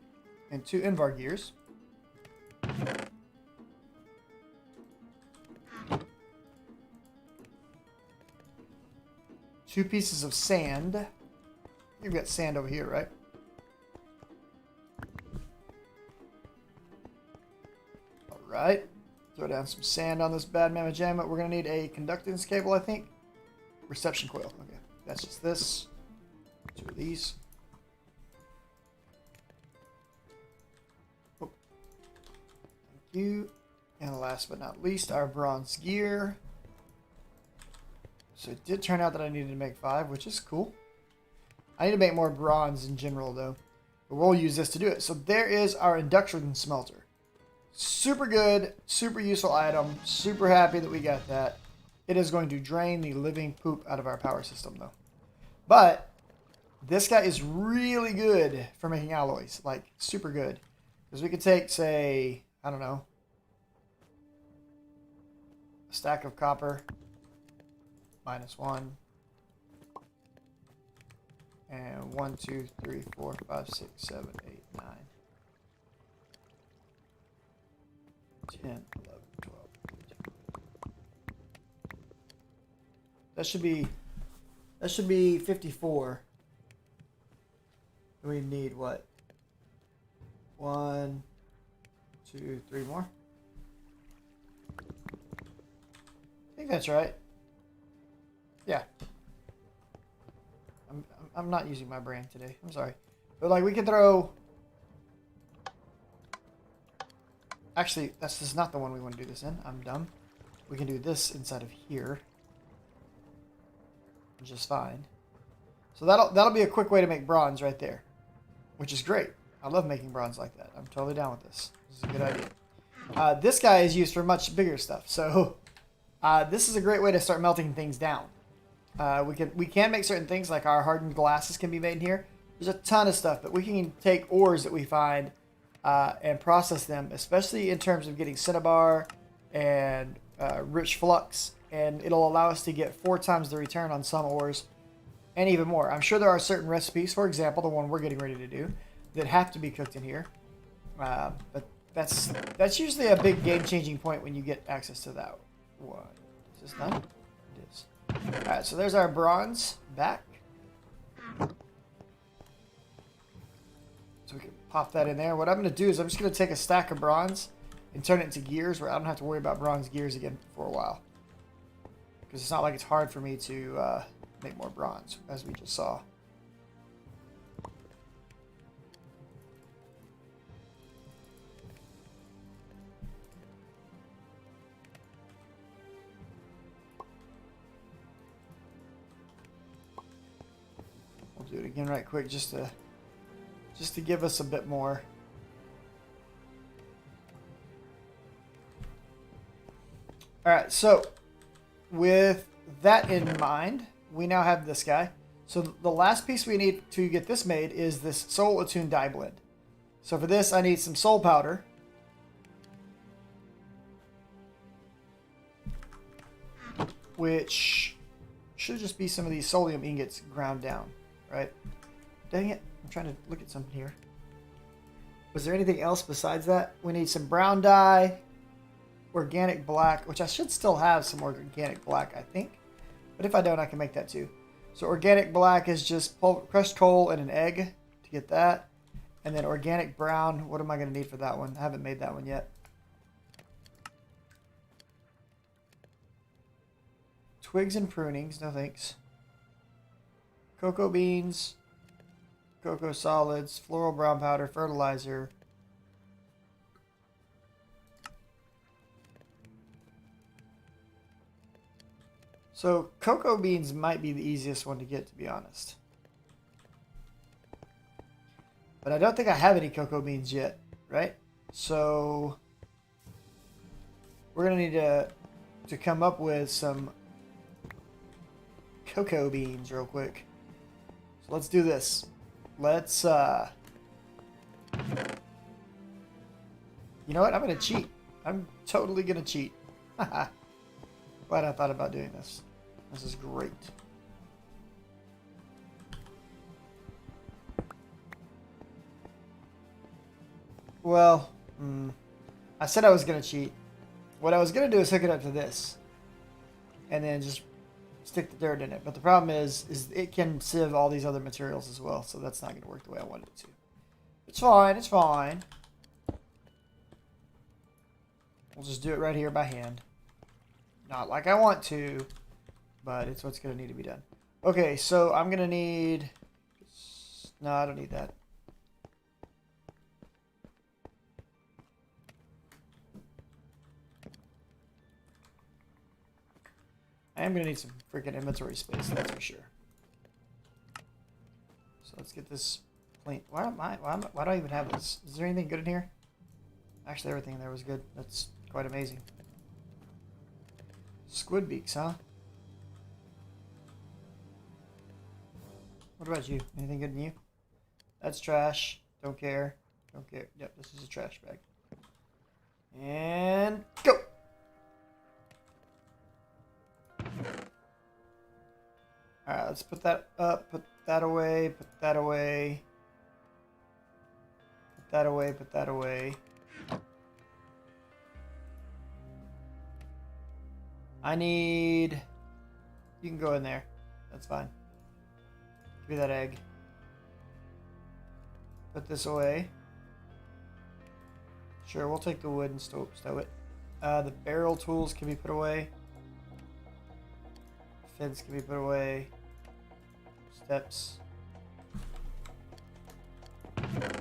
and 2 Invar gears. 2 pieces of sand. You've got sand over here, right? Alright. Throw down some sand on this bad mamma jamma. We're going to need a conductance cable, I think. Reception coil. Okay. That's just this. 2 of these. Oh. Thank you. And last but not least, our bronze gear. So it did turn out that I needed to make 5, which is cool. I need to make more bronze in general, though. But we'll use this to do it. So there is our induction smelter. Super good, super useful item. Super happy that we got that. It is going to drain the living poop out of our power system, though. But this guy is really good for making alloys. Like, super good. Because we could take, say, I don't know, a stack of copper. -1. And 1, 2, 3, 4, 5, 6, 7, 8, 9. 10, 11, 12, 13. That should be 54. We need what? 1, 2, 3 more. I think that's right. Yeah. I'm not using my brain today. I'm sorry. But like we could throw... Actually, this is not the one we want to do this in. I'm dumb. We can do this inside of here. Which is fine. So that'll be a quick way to make bronze right there. Which is great. I love making bronze like that. I'm totally down with this. This is a good idea. This guy is used for much bigger stuff. So this is a great way to start melting things down. We can make certain things like our hardened glasses can be made in here. There's a ton of stuff, but we can take ores that we find and process them, especially in terms of getting cinnabar and rich flux, and it'll allow us to get 4 times the return on some ores and even more. I'm sure there are certain recipes, for example, the one we're getting ready to do, that have to be cooked in here. But That's usually a big game-changing point when you get access to that one. Is this done? It is. Alright, so there's our bronze back. So we can pop that in there. What I'm going to do is I'm just going to take a stack of bronze and turn it into gears where I don't have to worry about bronze gears again for a while. Because it's not like it's hard for me to make more bronze, as we just saw. We'll do it again right quick just to give us a bit more. Alright, so with that in mind, we now have this guy. So the last piece we need to get this made is this soul attuned dye blend. So for this, I need some soul powder. Which should just be some of these Solarium ingots ground down, right? Dang it, I'm trying to look at something here. Was there anything else besides that? We need some brown dye, organic black, which I should still have some organic black, I think. But if I don't, I can make that too. So organic black is just crushed coal and an egg to get that. And then organic brown, what am I going to need for that one? I haven't made that one yet. Twigs and prunings, no thanks. Cocoa beans, cocoa solids, floral brown powder, fertilizer. So cocoa beans might be the easiest one to get, to be honest. But I don't think I have any cocoa beans yet, right? So we're gonna need to come up with some cocoa beans real quick. So let's do this. Let's you know what? I'm gonna cheat. I'm totally gonna cheat. Haha. Glad I thought about doing this. This is great. Well, I said I was gonna cheat. What I was gonna do is hook it up to this, and then just stick the dirt in it. But the problem is it can sieve all these other materials as well, so that's not going to work the way I wanted it to. It's fine, it's fine. We'll just do it right here by hand. Not like I want to, but it's what's going to need to be done. Okay, so I'm going to need... No, I don't need that. I am going to need some freaking inventory space, that's for sure. So let's get this clean. Why do I even have this? Is there anything good in here? Actually, everything in there was good. That's quite amazing. Squid beaks, huh? What about you? Anything good in you? That's trash. Don't care. Don't care. Yep, this is a trash bag. And go! Alright, let's put that up, put that away, put that away. Put that away, put that away. I need... You can go in there. That's fine. Give me that egg. Put this away. Sure, we'll take the wood and stow it. The barrel tools can be put away. Fins can be put away. Steps.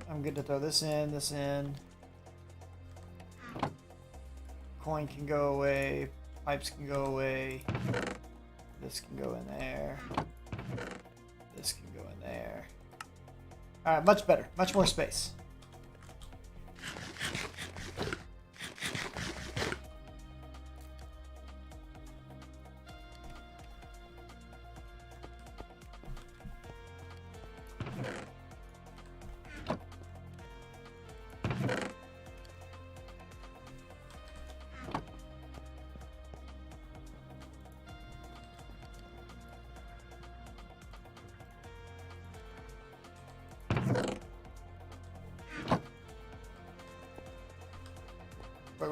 I'm good to throw this in, this in. Coin can go away. Pipes can go away. This can go in there. This can go in there. Alright, much better. Much more space.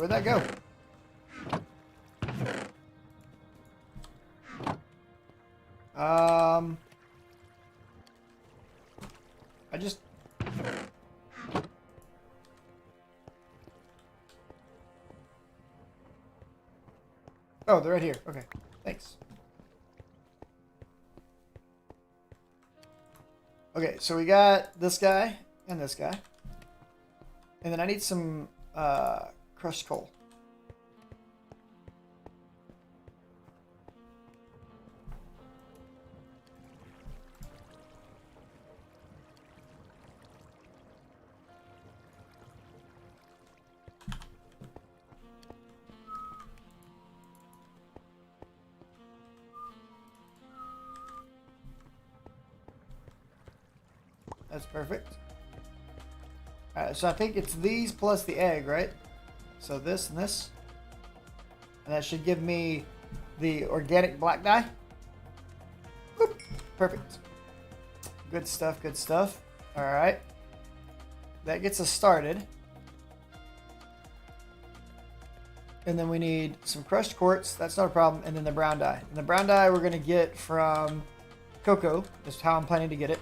where'd that go? I just... Oh, they're right here. Okay, thanks. Okay, so we got this guy and this guy. And then I need some crushed coal. That's perfect. Alright, so I think it's these plus the egg, right? So this and this. And that should give me the organic black dye. Boop. Perfect. Good stuff, good stuff. Alright. That gets us started. And then we need some crushed quartz. That's not a problem. And then the brown dye. And the brown dye we're going to get from cocoa. That's how I'm planning to get it.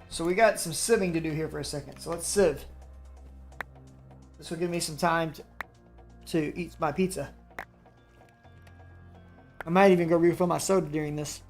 So we got some sieving to do here for a second. So let's sieve. This will give me some time to eat my pizza. I might even go refill my soda during this.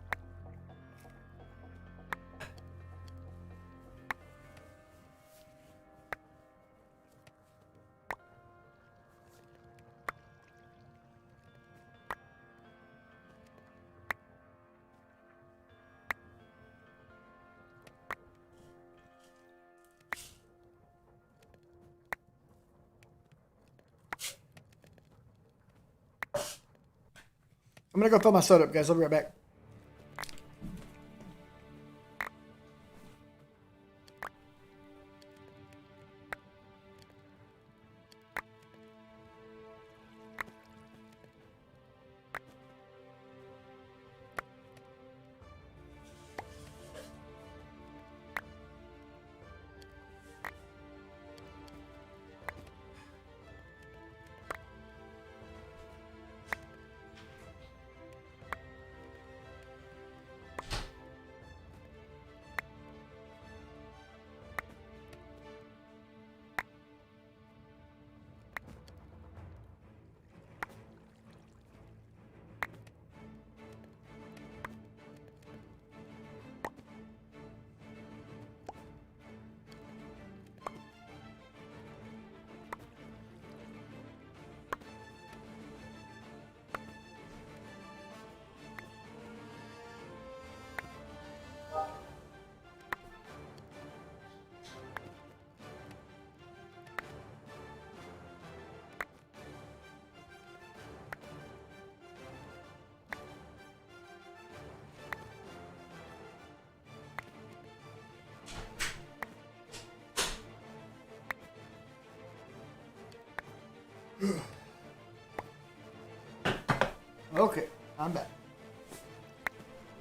I'm gonna go fill my soda up, guys. I'll be right back. Okay, I'm back.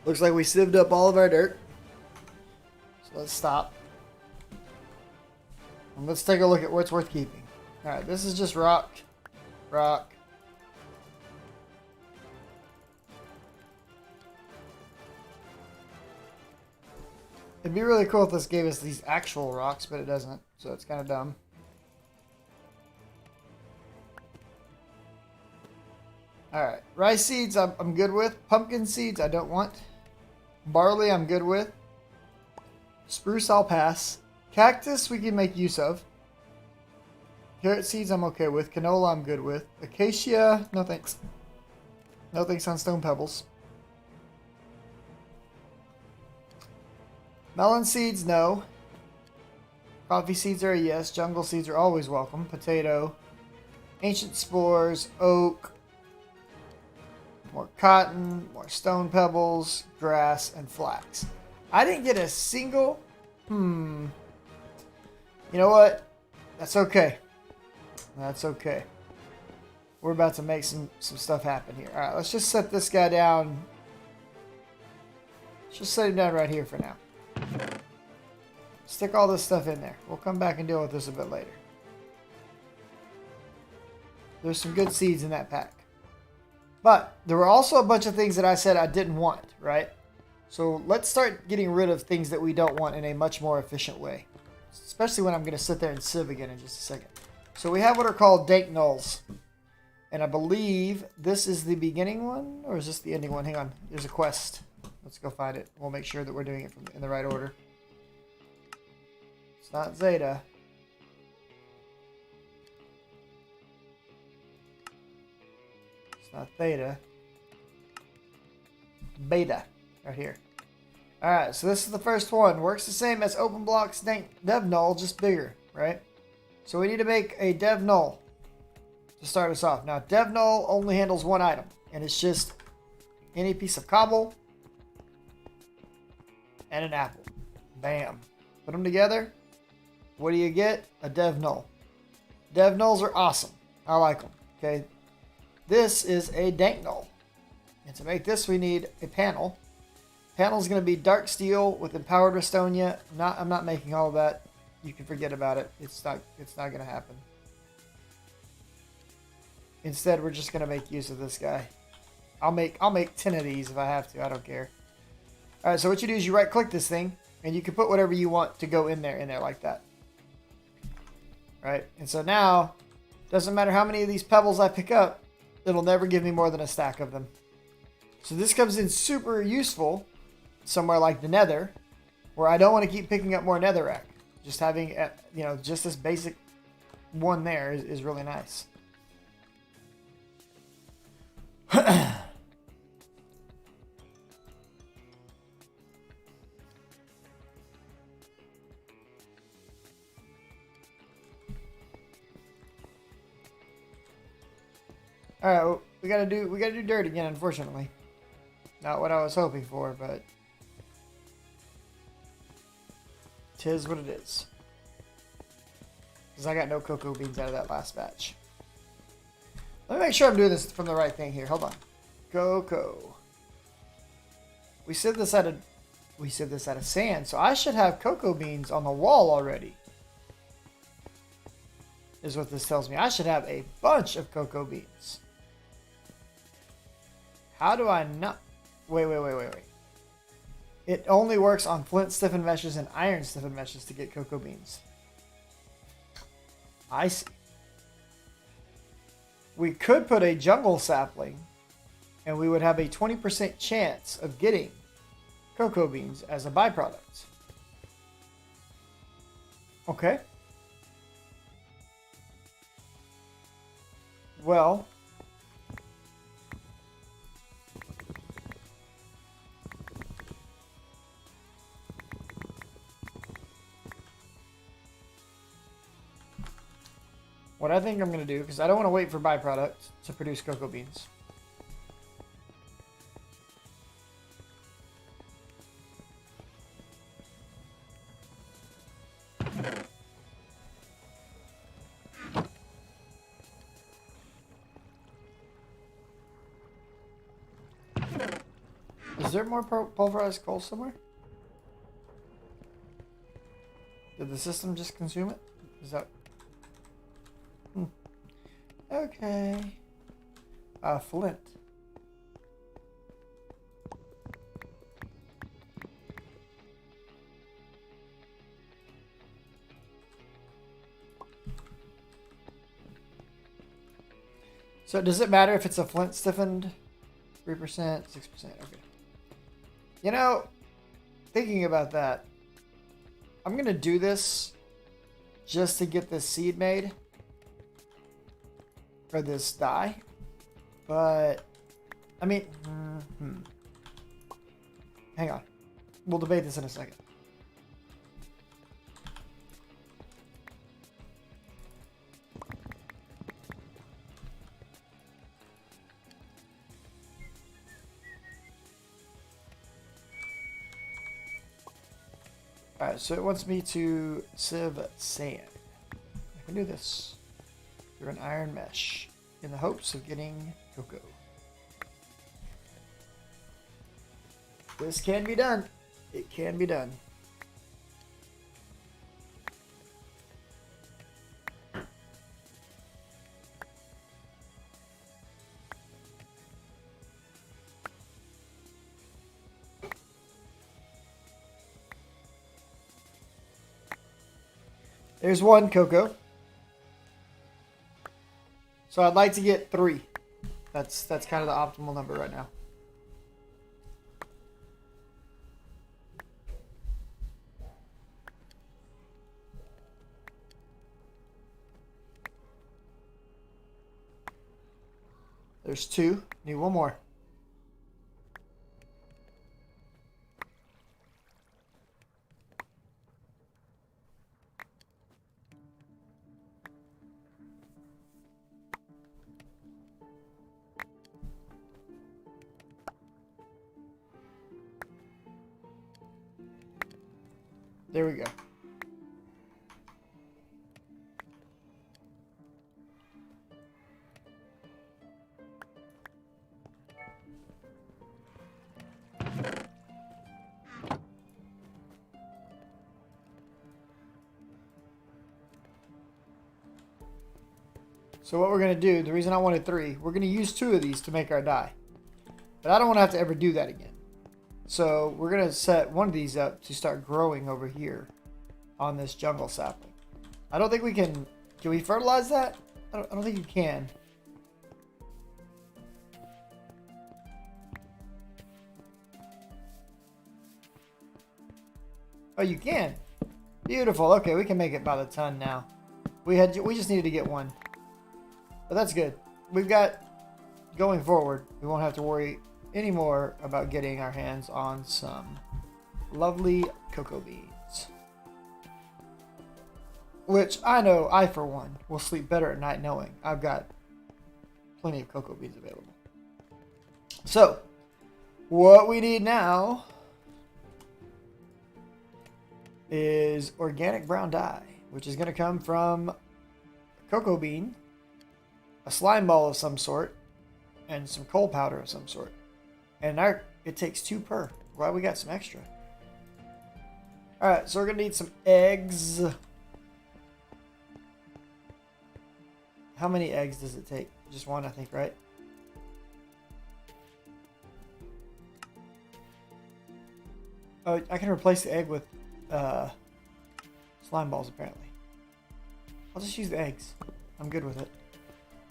Looks like we sieved up all of our dirt. So let's stop. And let's take a look at what's worth keeping. Alright, this is just rock. Rock. It'd be really cool if this gave us these actual rocks, but it doesn't. So it's kind of dumb. Alright, rice seeds I'm good with. Pumpkin seeds I don't want. Barley I'm good with. Spruce I'll pass. Cactus we can make use of. Carrot seeds I'm okay with. Canola I'm good with. Acacia, no thanks. No thanks on stone pebbles. Melon seeds, no. Coffee seeds are a yes. Jungle seeds are always welcome. Potato. Ancient spores. Oak. More cotton, more stone pebbles, grass, and flax. I didn't get a single... You know what? That's okay. That's okay. We're about to make some stuff happen here. Alright, let's just set this guy down. Let's just set him down right here for now. Stick all this stuff in there. We'll come back and deal with this a bit later. There's some good seeds in that pack. But there were also a bunch of things that I said I didn't want, right? So let's start getting rid of things that we don't want in a much more efficient way. Especially when I'm going to sit there and sieve again in just a second. So we have what are called dank nulls. And I believe this is the beginning one, or is this the ending one? Hang on, there's a quest. Let's go find it. We'll make sure that we're doing it in the right order. It's not Zeta. It's not Theta. Beta, right here. Alright, so this is the first one. Works the same as OpenBlock's dev null, just bigger, right? So we need to make a dev null to start us off. Now, dev null only handles one item, and it's just any piece of cobble and an apple. Bam. Put them together. What do you get? A dev null. Dev nulls are awesome. I like them. Okay. This is a dank null. And to make this, we need a panel. Panel is going to be dark steel with empowered Restonia. I'm not making all of that. You can forget about it. It's not going to happen. Instead, we're just going to make use of this guy. I'll make 10 of these if I have to. I don't care. All right, so what you do is you right-click this thing, and you can put whatever you want to go in there like that. Right? And so now, doesn't matter how many of these pebbles I pick up, it'll never give me more than a stack of them. So this comes in super useful somewhere like the Nether, where I don't want to keep picking up more netherrack. Just having, just this basic one there is really nice. All right, well, we gotta do dirt again. Unfortunately, not what I was hoping for, but 'tis what it is. Because I got no cocoa beans out of that last batch. Let me make sure I'm doing this from the right thing here. Hold on. Cocoa. We said this out of sand, so I should have cocoa beans on the wall already. Is what this tells me. I should have a bunch of cocoa beans. How do I not? Wait. It only works on flint stiffened meshes and iron stiffened meshes to get cocoa beans. I see. We could put a jungle sapling, and we would have a 20% chance of getting cocoa beans as a byproduct. Okay. Well, what I think I'm going to do, because I don't want to wait for byproduct to produce cocoa beans. Is there more pulverized coal somewhere? Did the system just consume it? Is that... Okay. Flint. So does it matter if it's a flint stiffened? 3%, 6%, okay. You know, thinking about that, I'm going to do this just to get this seed made. For this dye. But, I mean, hang on. We'll debate this in a second. Alright, so it wants me to sieve sand. I can do this through an iron mesh in the hopes of getting cocoa. This can be done. It can be done. There's one cocoa. So I'd like to get 3. That's kind of the optimal number right now. There's 2. Need one more. There we go. So what we're going to do, the reason I wanted 3, we're going to use 2 of these to make our dye. But I don't want to have to ever do that again. So we're going to set one of these up to start growing over here on this jungle sapling. I don't think we can we fertilize that? I don't think you can. Oh, you can. Beautiful. Okay, we can make it by the ton now. We just needed to get 1. But that's good. We've got, going forward, we won't have to worry anymore about getting our hands on some lovely cocoa beans. Which I know I, for one, will sleep better at night knowing I've got plenty of cocoa beans available. So, what we need now is organic brown dye, which is going to come from a cocoa bean, a slime ball of some sort, and some coal powder of some sort. And it takes 2 per. Glad we got some extra. Alright, so we're going to need some eggs. How many eggs does it take? Just 1, I think, right? Oh, I can replace the egg with slime balls, apparently. I'll just use the eggs. I'm good with it.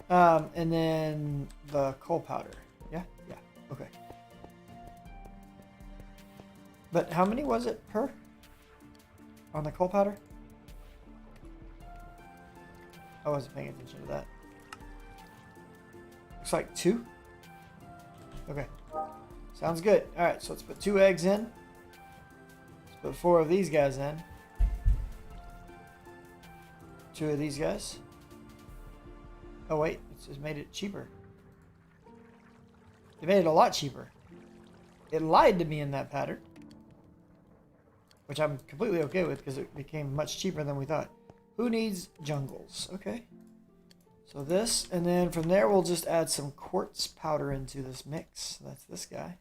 And then the coal powder. Yeah? Yeah. Okay. But how many was it per? On the coal powder? I wasn't paying attention to that. Looks like 2. Okay. Sounds good. Alright, so let's put 2 eggs in. Let's put 4 of these guys in. 2 of these guys. Oh wait, it just made it cheaper. It made it a lot cheaper. It lied to me in that pattern. Which I'm completely okay with because it became much cheaper than we thought. Who needs jungles? Okay. So this, and then from there we'll just add some quartz powder into this mix. That's this guy.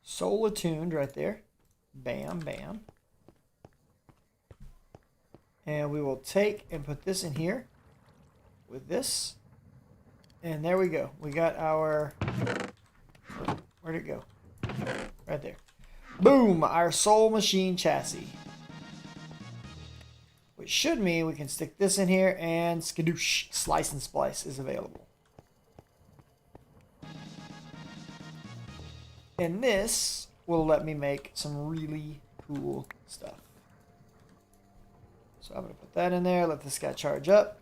Soul attuned right there. Bam, bam. And we will take and put this in here with this. And there we go. We got our... Where'd it go? Right there. Boom! Our soul machine chassis. Which should mean we can stick this in here and skadoosh. Slice and splice is available. And this will let me make some really cool stuff. So I'm going to put that in there. Let this guy charge up.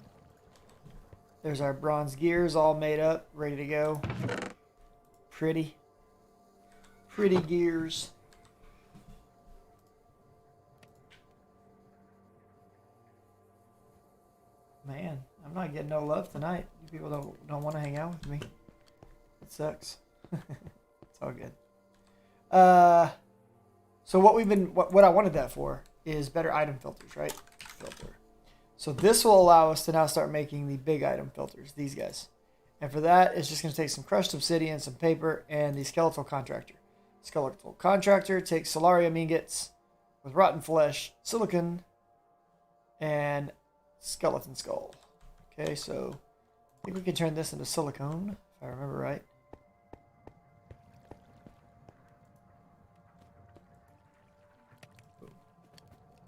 There's our bronze gears all made up, ready to go. Pretty gears. Man, I'm not getting no love tonight. You people don't want to hang out with me. It sucks. It's all good. So what I wanted that for is better item filters, right? Filter. So this will allow us to now start making the big item filters, these guys. And for that, it's just going to take some crushed obsidian, some paper, and the skeletal contractor. Skeletal contractor takes solarium ingots with rotten flesh, silicon, and skeleton skull. Okay, so I think we can turn this into silicone, if I remember right.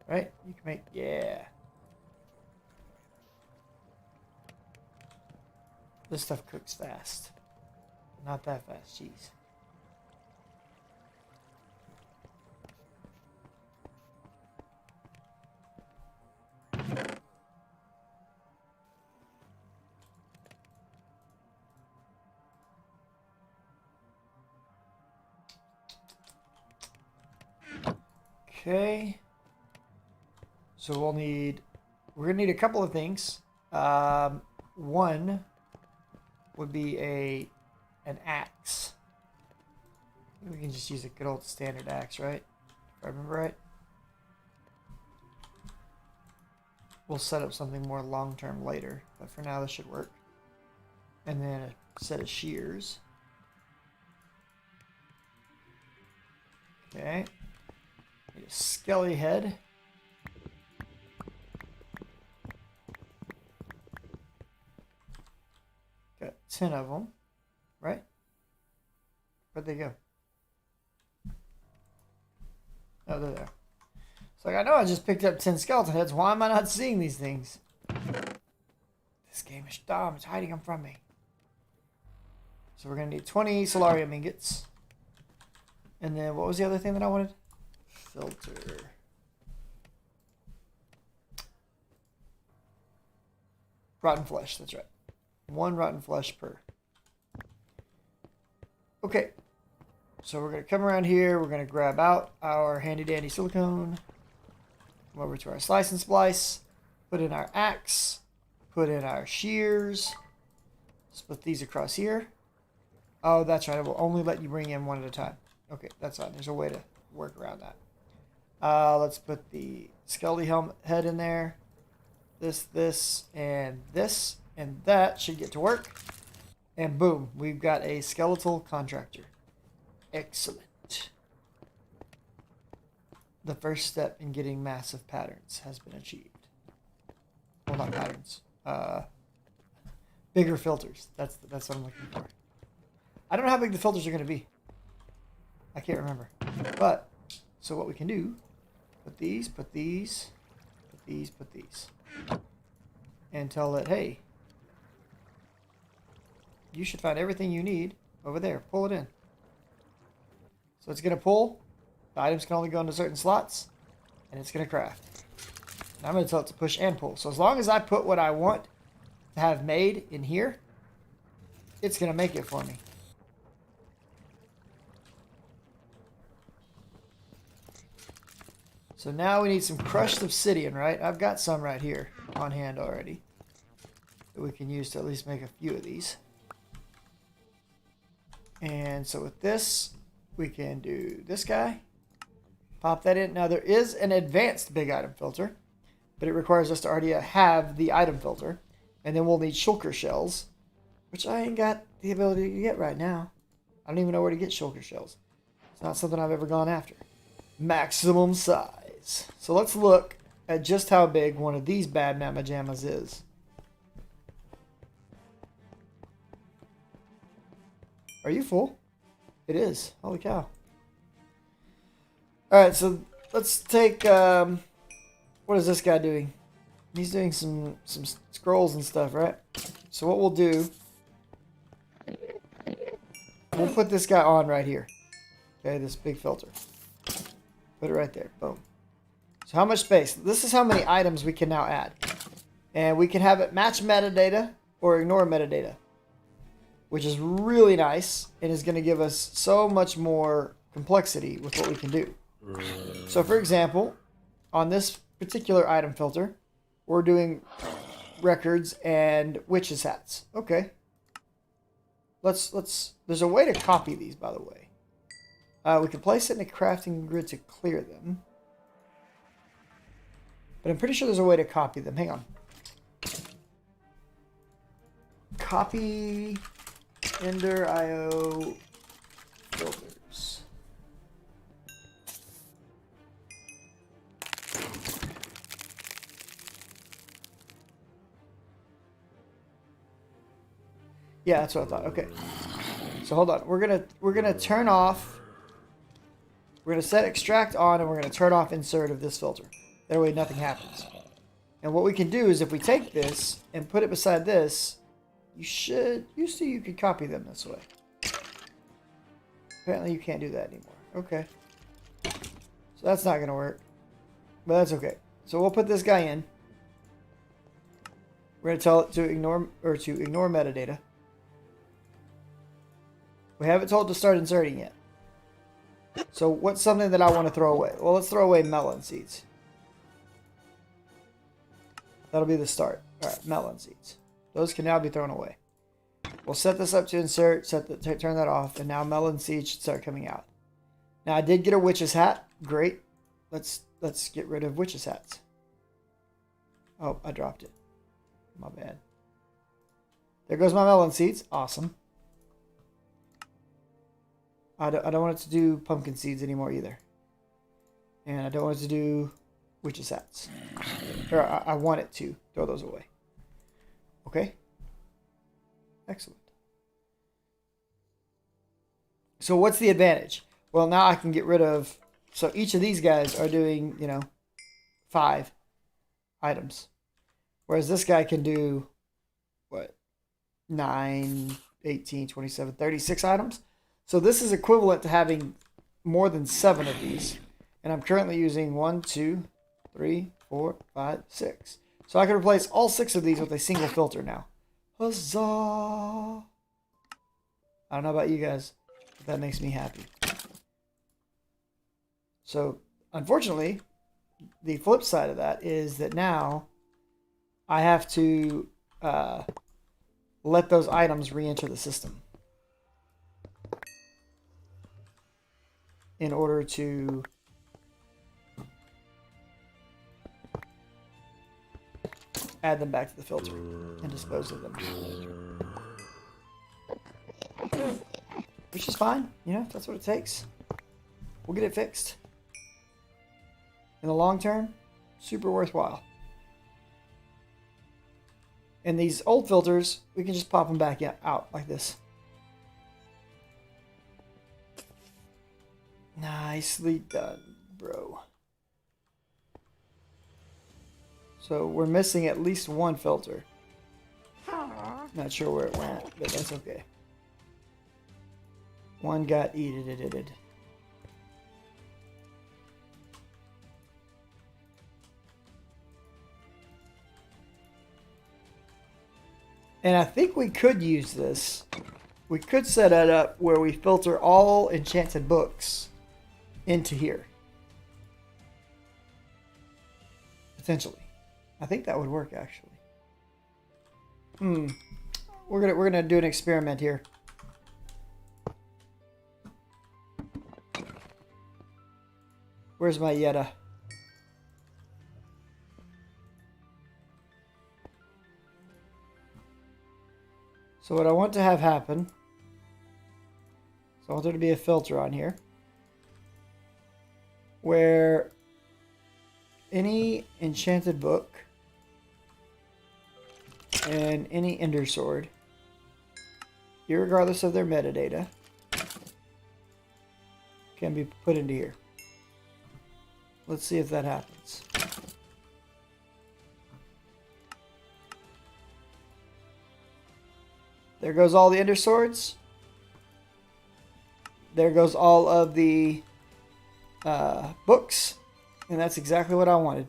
Right? You can make, yeah. This stuff cooks fast. Not that fast, jeez. Okay. So we're gonna need a couple of things. One would be an axe. We can just use a good old standard axe, right? If I remember right. We'll set up something more long-term later, but for now this should work. And then a set of shears. Okay. Need a skelly head. Got 10 of them, right? Where'd they go? Oh, they're there. It's like, I know I just picked up 10 skeleton heads. Why am I not seeing these things? This game is dumb. It's hiding them from me. So we're going to need 20 solarium ingots. And then what was the other thing that I wanted? Filter. Rotten flesh, that's right. 1 rotten flesh per. Okay. So we're going to come around here. We're going to grab out our handy dandy silicone. Come over to our slice and splice. Put in our axe. Put in our shears. Split these across here. Oh, that's right. I will only let you bring in one at a time. Okay, that's fine. There's a way to work around that. Let's put the skelly helmet head in there. This, and this. And that should get to work. And boom, we've got a skeletal contractor. Excellent. The first step in getting massive patterns has been achieved. Well, not patterns. Bigger filters. That's what I'm looking for. I don't know how big the filters are going to be. I can't remember. But, so what we can do, put these, put these, put these, put these. And tell it, hey, you should find everything you need over there. Pull it in. So it's going to pull. The items can only go into certain slots. And it's going to craft. And I'm going to tell it to push and pull. So as long as I put what I want to have made in here, it's going to make it for me. So now we need some crushed obsidian, right? I've got some right here on hand already that we can use to at least make a few of these. And so with this, we can do this guy. Pop that in. Now there is an advanced big item filter, but it requires us to already have the item filter. And then we'll need shulker shells, which I ain't got the ability to get right now. I don't even know where to get shulker shells. It's not something I've ever gone after. Maximum size. So let's look at just how big one of these bad mamma jammas is. Are you full? It is. Holy cow. Alright, so let's take, what is this guy doing? He's doing some scrolls and stuff, right? So what we'll do, we'll put this guy on right here. Okay, this big filter. Put it right there. Boom. So how much space? This is how many items we can now add. And we can have it match metadata or ignore metadata, which is really nice and is going to give us so much more complexity with what we can do. So for example, on this particular item filter, we're doing records and witches' hats. Okay. There's a way to copy these, by the way. We can place it in a crafting grid to clear them. But I'm pretty sure there's a way to copy them. Hang on. Copy Ender IO filters. Yeah, that's what I thought. Okay. So hold on. We're gonna turn off. We're gonna set extract on, and we're gonna turn off insert of this filter. That way nothing happens. And what we can do is if we take this and put it beside this, you could copy them this way. Apparently you can't do that anymore. Okay. So that's not gonna work. But that's okay. So we'll put this guy in. We're gonna tell it to ignore metadata. We haven't told it to start inserting yet. So what's something that I want to throw away? Well, let's throw away melon seeds. That'll be the start. Alright, melon seeds. Those can now be thrown away. We'll set this up to insert, turn that off, and now melon seeds should start coming out. Now I did get a witch's hat. Great. Let's get rid of witch's hats. Oh, I dropped it. My bad. There goes my melon seeds. Awesome. I don't want it to do pumpkin seeds anymore either. And I don't want it to do witch's hats. Or I want it to throw those away. Okay? Excellent. So what's the advantage? Well, now I can get rid of... So each of these guys are doing, 5 items. Whereas this guy can do, 9, 18, 27, 36 items. So this is equivalent to having more than 7 of these. And I'm currently using 1, 2, 3, 4, 5, 6. So I can replace all 6 of these with a single filter now. Huzzah! I don't know about you guys, but that makes me happy. So, unfortunately, the flip side of that is that now I have to let those items re-enter the system in order to add them back to the filter and dispose of them. Which is fine, if that's what it takes. We'll get it fixed. In the long term, super worthwhile. And these old filters, we can just pop them back out like this. Nicely done, bro. So we're missing at least one filter. Not sure where it went, but that's okay. One got edited. And I think we could use this. We could set it up where we filter all enchanted books into here. Potentially. I think that would work actually. We're gonna do an experiment here. Where's my Yetta? So what I want to have happen, so I want there to be a filter on here where any enchanted book and any ender sword, irregardless of their metadata, can be put into here. Let's see if that happens. There goes all the ender swords. There goes all of the books. And that's exactly what I wanted.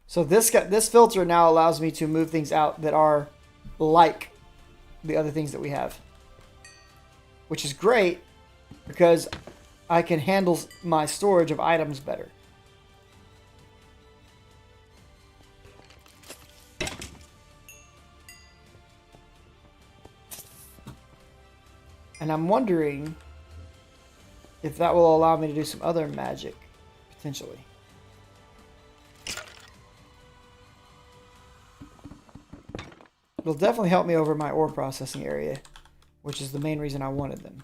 So this filter now allows me to move things out that are like the other things that we have. Which is great because I can handle my storage of items better. And I'm wondering if that will allow me to do some other magic, potentially. It'll definitely help me over my ore processing area, which is the main reason I wanted them.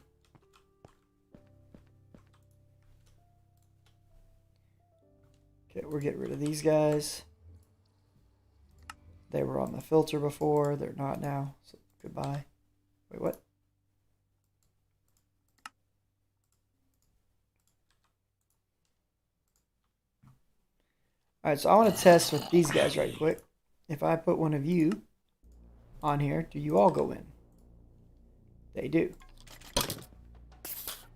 Okay, we're getting rid of these guys. They were on the filter before, they're not now, so goodbye. Wait, what? All right, so I want to test with these guys right quick. If I put one of you on here, do you all go in? They do.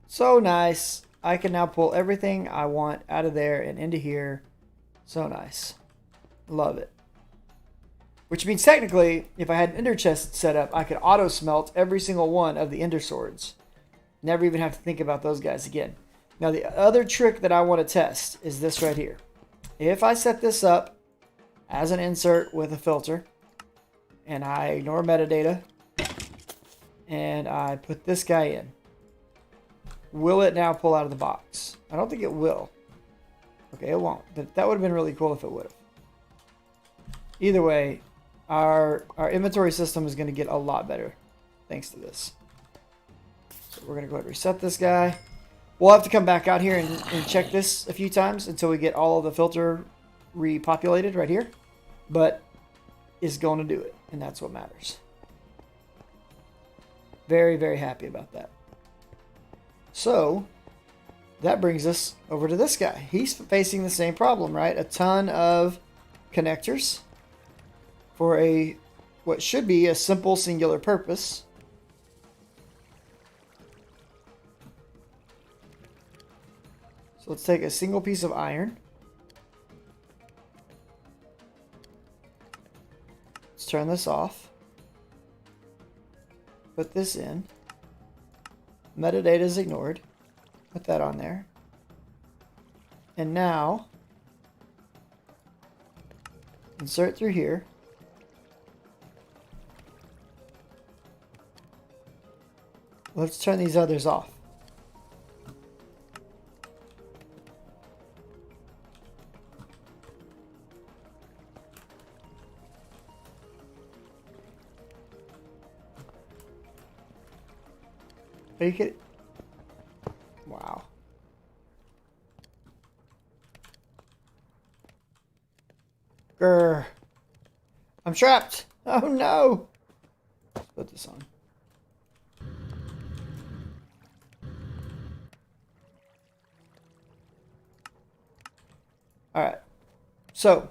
So nice. I can now pull everything I want out of there and into here. So nice. Love it. Which means technically, if I had an ender chest set up, I could auto smelt every single one of the ender swords. Never even have to think about those guys again. Now the other trick that I want to test is this right here. If I set this up as an insert with a filter, and I ignore metadata, and I put this guy in, will it now pull out of the box? I don't think it will. Okay, it won't. But that would have been really cool if it would have. Either way, our inventory system is going to get a lot better thanks to this. So we're going to go ahead and reset this guy. We'll have to come back out here and check this a few times until we get all of the filter repopulated right here. But it's going to do it, and that's what matters. Very, very happy about that. So that brings us over to this guy. He's facing the same problem, right? A ton of connectors for what should be a simple singular purpose. So let's take a single piece of iron. Let's turn this off. Put this in. Metadata is ignored. Put that on there. And now, insert through here. Let's turn these others off. Are you kidding? Wow. Grr. I'm trapped. Oh no. Let's put this on. All right. So.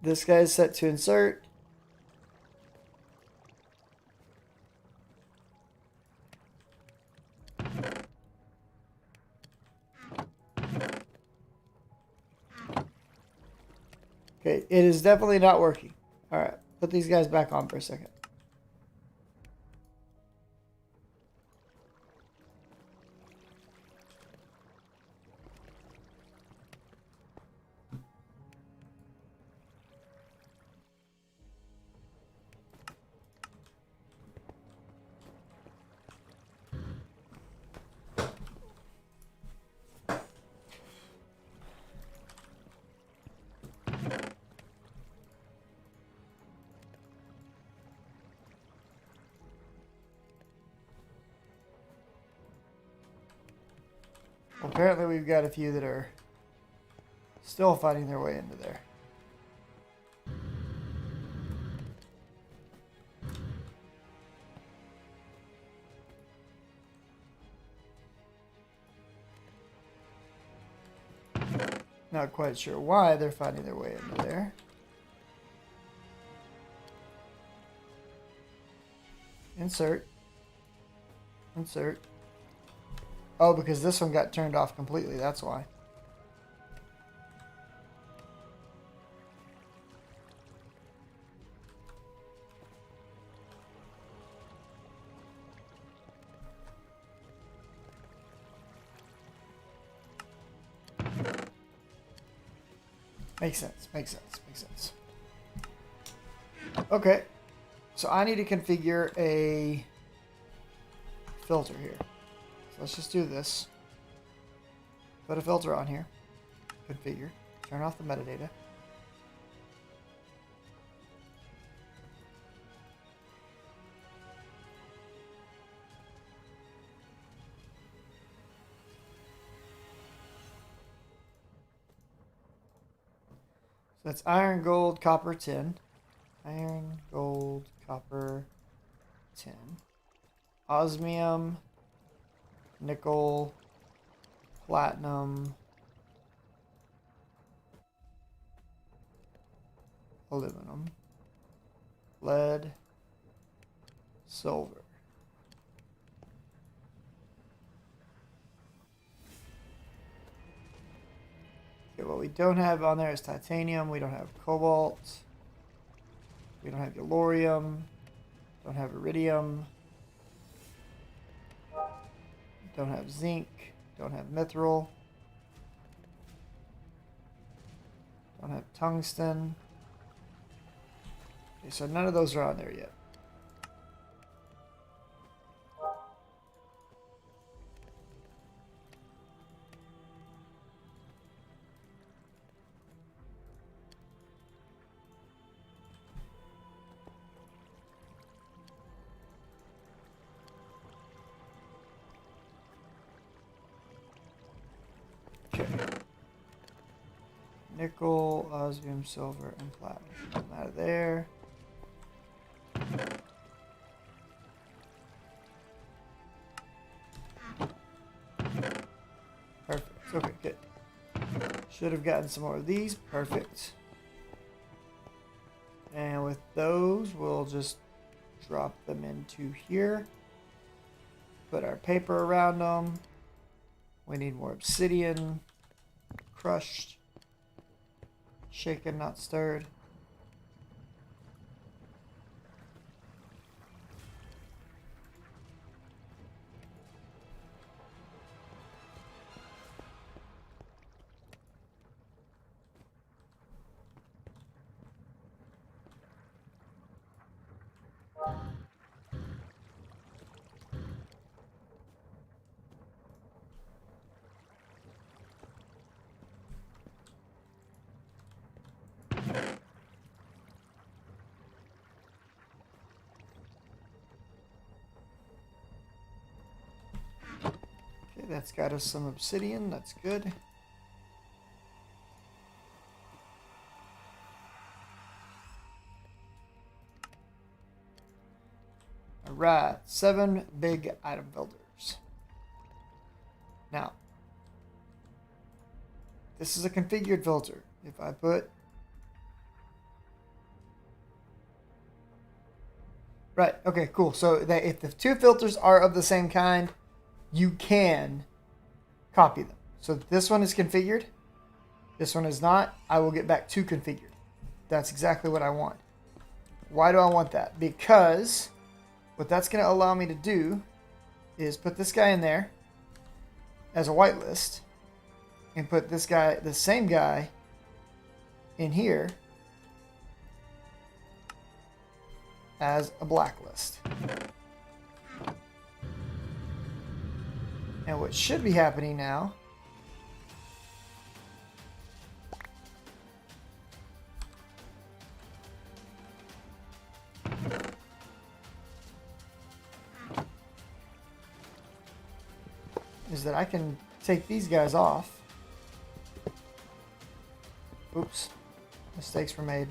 This guy is set to insert. Okay, it is definitely not working. All right, put these guys back on for a second. Apparently we've got a few that are still fighting their way into there. Not quite sure why they're finding their way into there. Insert. Insert. Oh, because this one got turned off completely, that's why. Makes sense, makes sense, makes sense. Okay, so I need to configure a filter here. So let's just do this. Put a filter on here. Configure. Turn off the metadata. that's iron, gold, copper, tin. Iron, gold, copper, tin. Osmium, nickel, platinum, aluminum, lead, silver. Okay, what we don't have on there is titanium. We don't have cobalt. We don't have yellorium. Don't have iridium. Don't have zinc. Don't have mithril. Don't have tungsten. Okay, so none of those are on there yet. Okay. Nickel, osmium, silver, and platinum. Come out of there. Perfect. Okay, good. Should have gotten some more of these. Perfect. And with those, we'll just drop them into here. Put our paper around them. We need more obsidian. Crushed. Shaken, not stirred. Okay, that's got us some obsidian. That's good. Alright, 7 big item filters. Now, this is a configured filter. If I put... Right, okay, cool. So that if the two filters are of the same kind, you can copy them. So this one is configured. This one is not. I will get back to configured. That's exactly what I want. Why do I want that? Because what that's going to allow me to do is put this guy in there as a whitelist and put this guy, the same guy, in here as a blacklist. And what should be happening now is that I can take these guys off. Oops. Mistakes were made.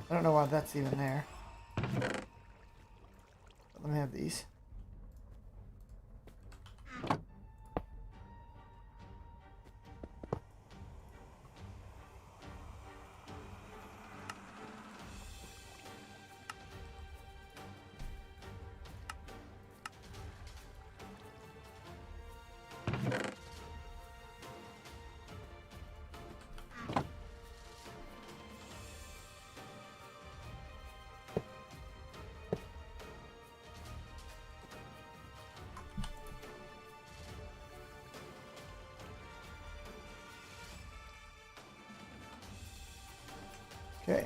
I don't know why that's even there. But let me have these. Okay.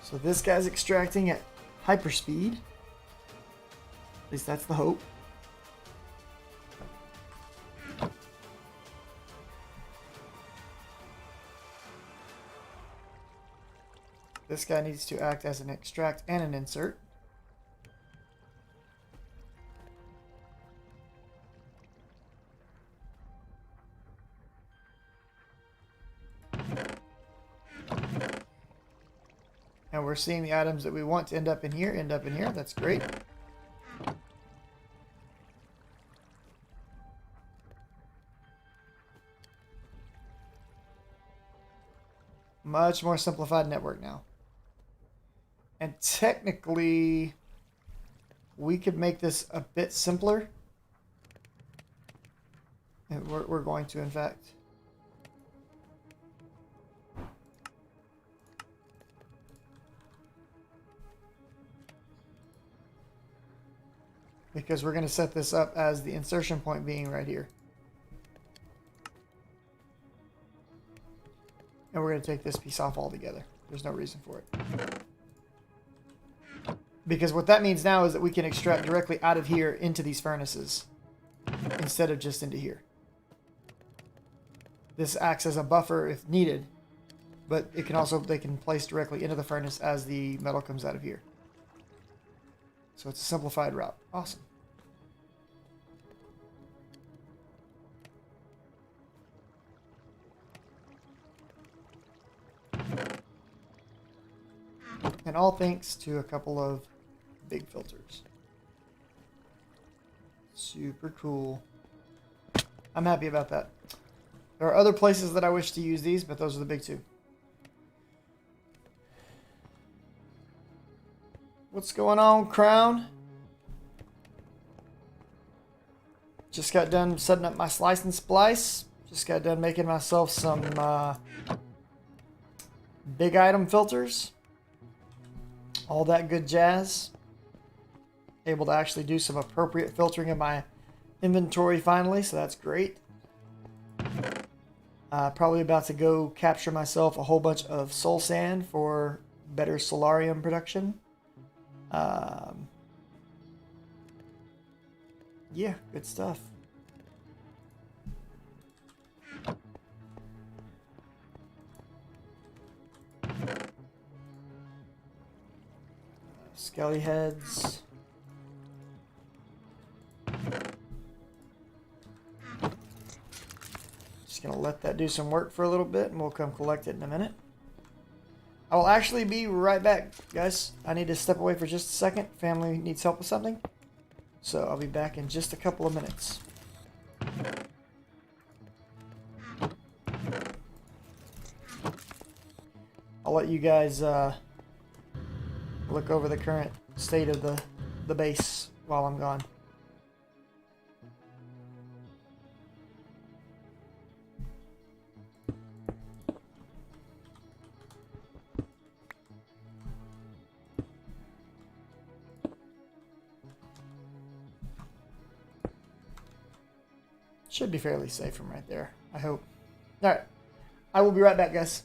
So this guy's extracting at hyperspeed. At least that's the hope. This guy needs to act as an extract and an insert. And we're seeing the items that we want to end up in here. That's great. Much more simplified network now. And technically, we could make this a bit simpler. And we're going to, in fact. Because we're going to set this up as the insertion point being right here. And we're going to take this piece off altogether. There's no reason for it. Because what that means now is that we can extract directly out of here into these furnaces instead of just into here. This acts as a buffer if needed, but it can also, they can place directly into the furnace as the metal comes out of here. So it's a simplified route. Awesome. And all thanks to a couple of big filters. Super cool. I'm happy about that. There are other places that I wish to use these, but those are the big two. What's going on, Crown? Just got done setting up my slice and splice. Just got done making myself some big item filters. All that good jazz. Able to actually do some appropriate filtering in my inventory finally, so that's great. Probably about to go capture myself a whole bunch of soul sand for better Solarium production. Yeah, good stuff. Skelly heads. Just gonna let that do some work for a little bit and we'll come collect it in a minute. I will actually be right back, guys. I need to step away for just a second. Family needs help with something. So I'll be back in just a couple of minutes. I'll let you guys look over the current state of the base while I'm gone. Should be fairly safe from right there, I hope. Alright, I will be right back, guys.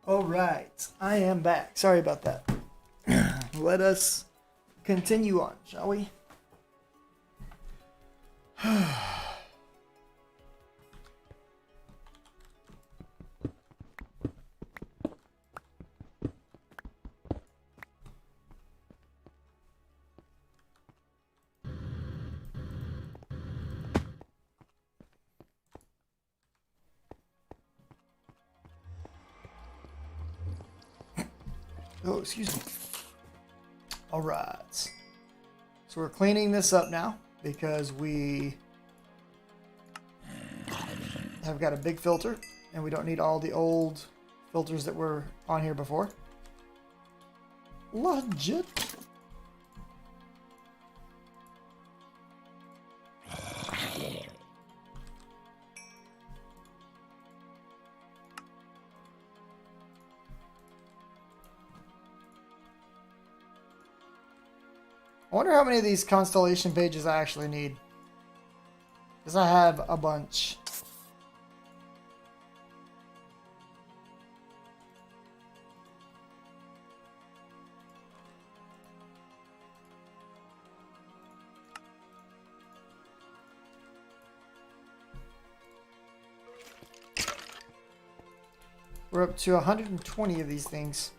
All right, I am back. Sorry about that. Let us continue on, shall we? Oh, excuse me. All right. So we're cleaning this up now because we have got a big filter and we don't need all the old filters that were on here before. Legit. I wonder how many of these constellation pages I actually need. Because I have a bunch. We're up to 120 of these things.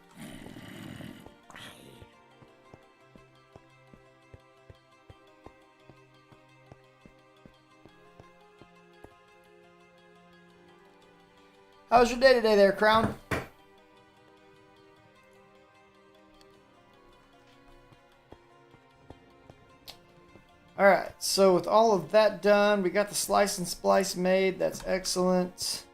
How was your day today there, Crown? Alright, so with all of that done, we got the slice and splice made. That's excellent.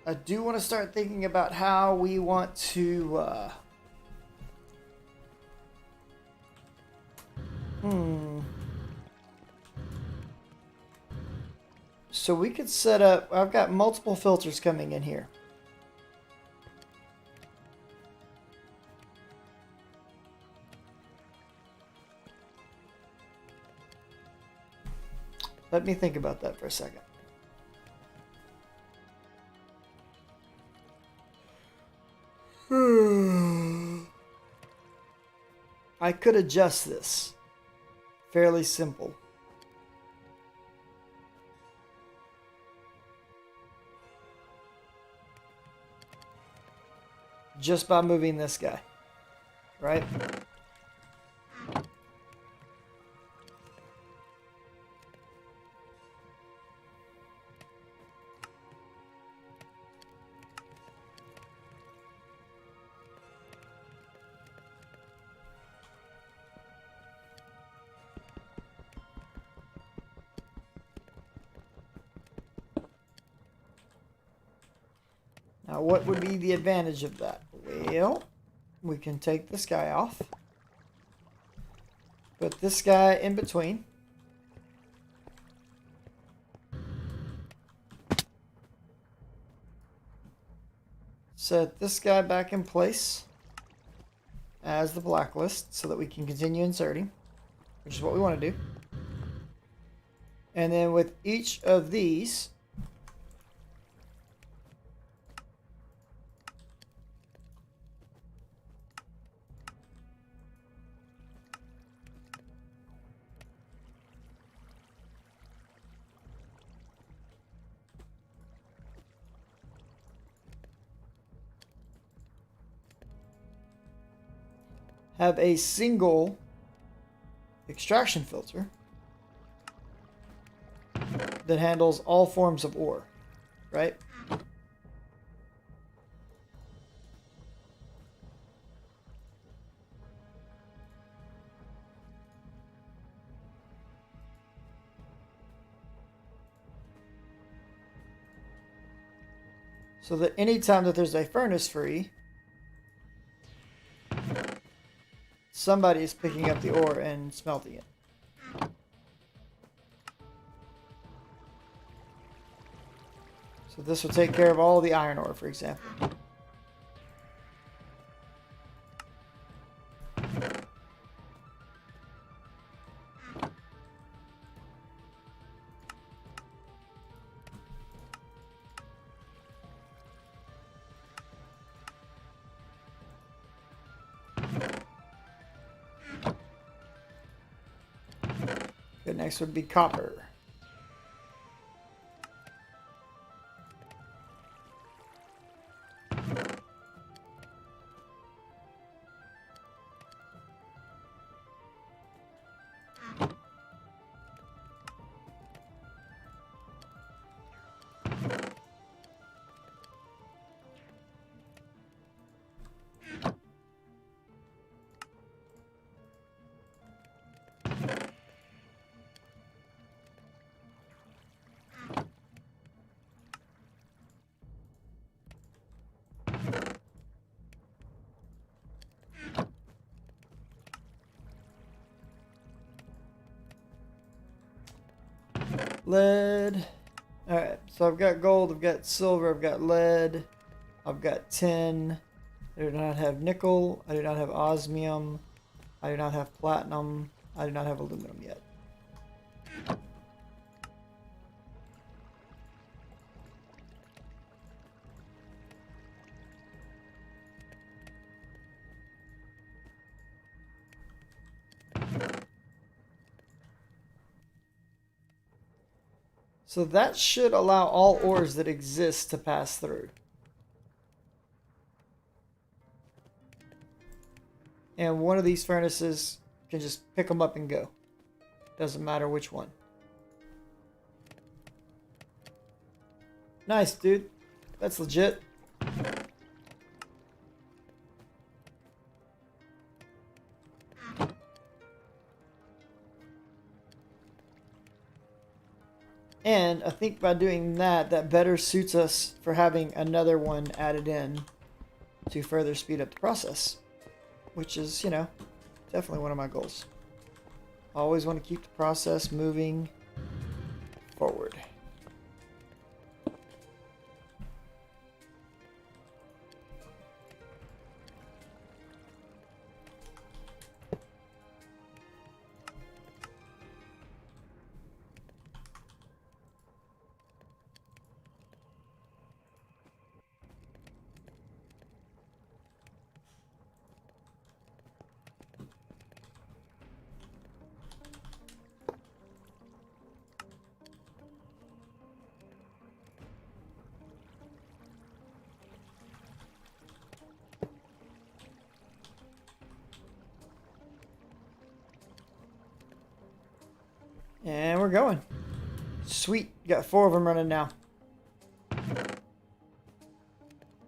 I do want to start thinking about how we want to... So we could set up... I've got multiple filters coming in here. Let me think about that for a second. I could adjust this. Fairly simple. Just by moving this guy, right? Now, what would be the advantage of that? Well, we can take this guy off. Put this guy in between. Set this guy back in place as the blacklist so that we can continue inserting, which is what we want to do. And then with each of these, have a single extraction filter that handles all forms of ore, right? So that anytime that there's a furnace free, somebody is picking up the ore and smelting it. So this will take care of all the iron ore, for example. Good, next would be copper. Lead. Alright, so I've got gold, I've got silver, I've got lead, I've got tin. I do not have nickel, I do not have osmium, I do not have platinum, I do not have aluminum yet. So that should allow all ores that exist to pass through. And one of these furnaces can just pick them up and go. Doesn't matter which one. Nice, dude. That's legit. And I think by doing that, that better suits us for having another one added in to further speed up the process. Which is, you know, definitely one of my goals. I always want to keep the process moving forward. And we're going. Sweet. Got 4 of them running now.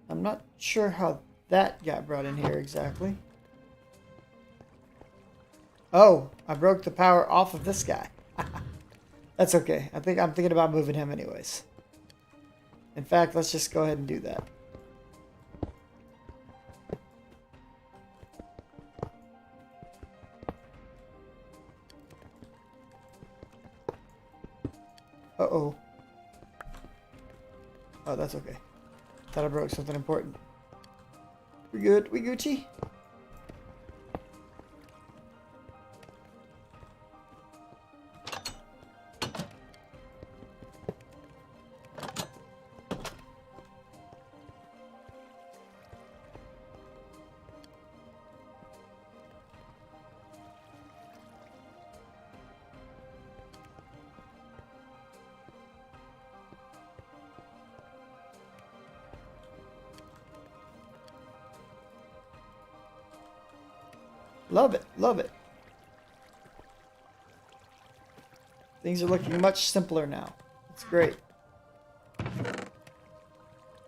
I'm not sure how that got brought in here exactly. Oh, I broke the power off of this guy. That's okay. I'm thinking about moving him anyways. In fact, let's just go ahead and do that. Uh-oh. Oh, that's okay. Thought I broke something important. We good? We Gucci? Love it. Love it. Things are looking much simpler now. It's great.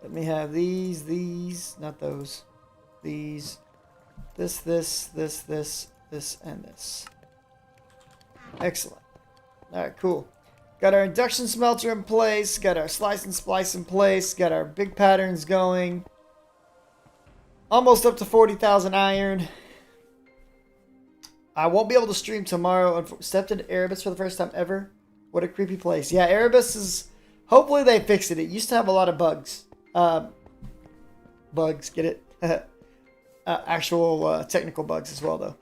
Let me have these, not those. These, this, and this. Excellent. Alright, cool. Got our induction smelter in place, got our slice and splice in place, got our big patterns going. Almost up to 40,000 iron. I won't be able to stream tomorrow. Stepped into Erebus for the first time ever. What a creepy place. Yeah, Erebus is... Hopefully they fixed it. It used to have a lot of bugs. Bugs, get it? Actual technical bugs as well,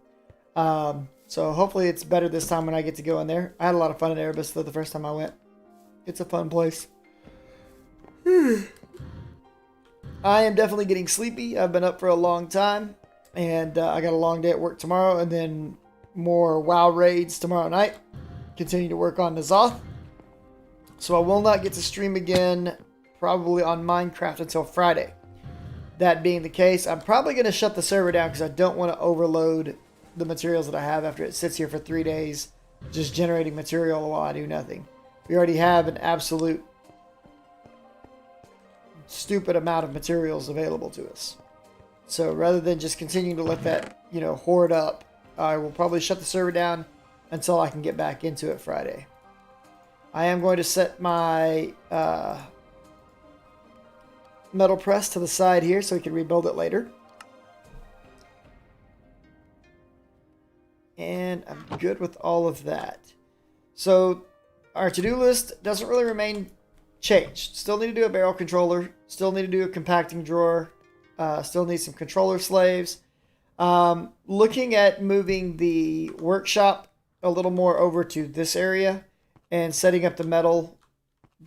though. So hopefully it's better this time when I get to go in there. I had a lot of fun in Erebus, though, the first time I went. It's a fun place. I am definitely getting sleepy. I've been up for a long time. And I got a long day at work tomorrow, and then more WoW raids tomorrow night. continue to work on Nazoth. So I will not get to stream again probably on Minecraft until Friday. That being the case, I'm probably going to shut the server down because I don't want to overload the materials that I have after it sits here for 3 days just generating material while I do nothing. We already have an absolute stupid amount of materials available to us. So rather than just continuing to let that, hoard up, I will probably shut the server down until I can get back into it Friday. I am going to set my metal press to the side here so we can rebuild it later. And I'm good with all of that. So our to-do list doesn't really remain changed. Still need to do a barrel controller. Still need to do a compacting drawer. Still need some controller slaves. Looking at moving the workshop a little more over to this area and setting up the metal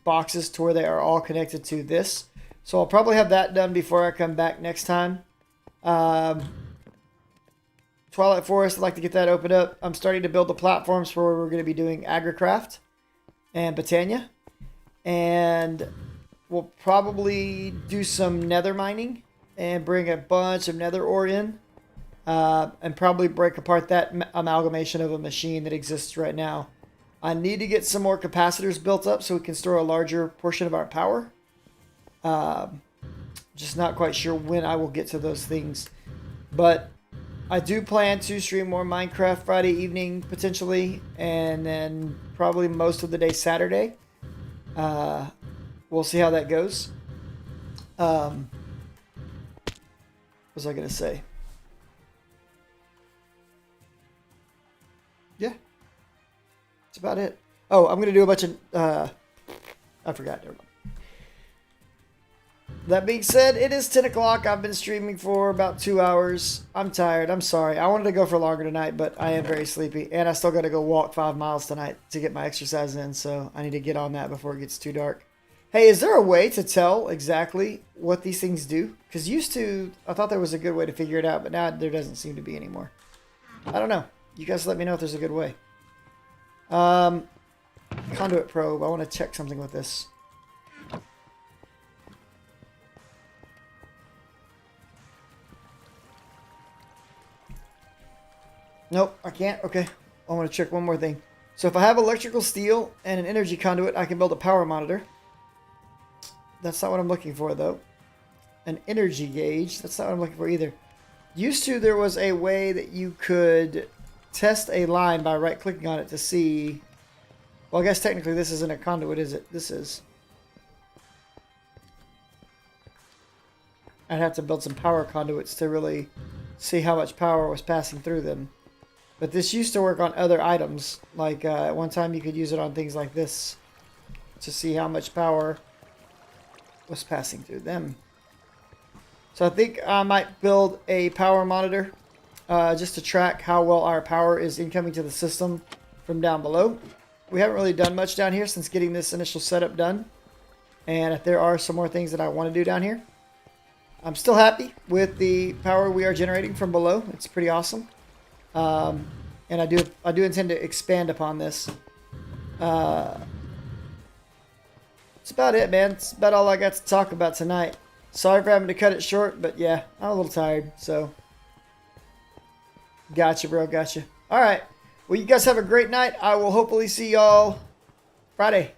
boxes to where they are all connected to this. So I'll probably have that done before I come back next time. Twilight Forest, I'd like to get that opened up. I'm starting to build the platforms for where we're going to be doing Agricraft and Botania. And we'll probably do some nether mining and bring a bunch of nether ore in. And probably break apart that amalgamation of a machine that exists right now. I need to get some more capacitors built up so we can store a larger portion of our power. Just not quite sure when I will get to those things. But I do plan to stream more Minecraft Friday evening, potentially. And then probably most of the day Saturday. We'll see how that goes. What was I going to say? Yeah. That's about it. Oh, I'm going to do a bunch of... I forgot. Never mind. That being said, it is 10 o'clock. I've been streaming for about 2 hours. I'm tired. I'm sorry. I wanted to go for longer tonight, but I am very sleepy. And I still got to go walk 5 miles tonight to get my exercise in, so I need to get on that before it gets too dark. Hey, is there a way to tell exactly what these things do? Because used to, I thought there was a good way to figure it out, but now there doesn't seem to be anymore. I don't know. You guys let me know if there's a good way. Conduit probe. I want to check something with this. Nope, I can't. Okay. I want to check one more thing. So if I have electrical steel and an energy conduit, I can build a power monitor. That's not what I'm looking for, though. An energy gauge. That's not what I'm looking for either. Used to, there was a way that you could test a line by right-clicking on it to see... Well, I guess technically this isn't a conduit, is it? This is. I'd have to build some power conduits to really see how much power was passing through them. But this used to work on other items. Like, at one time you could use it on things like this to see how much power was passing through them. So I think I might build a power monitor just to track how well our power is incoming to the system from down below. We haven't really done much down here since getting this initial setup done. And if there are some more things that I want to do down here. I'm still happy with the power we are generating from below. It's pretty awesome. And I do intend to expand upon this. That's about it, man. It's about all I got to talk about tonight. Sorry for having to cut it short, but yeah, I'm a little tired, so. Gotcha, bro, gotcha. All right. Well, you guys have a great night. I will hopefully see y'all Friday.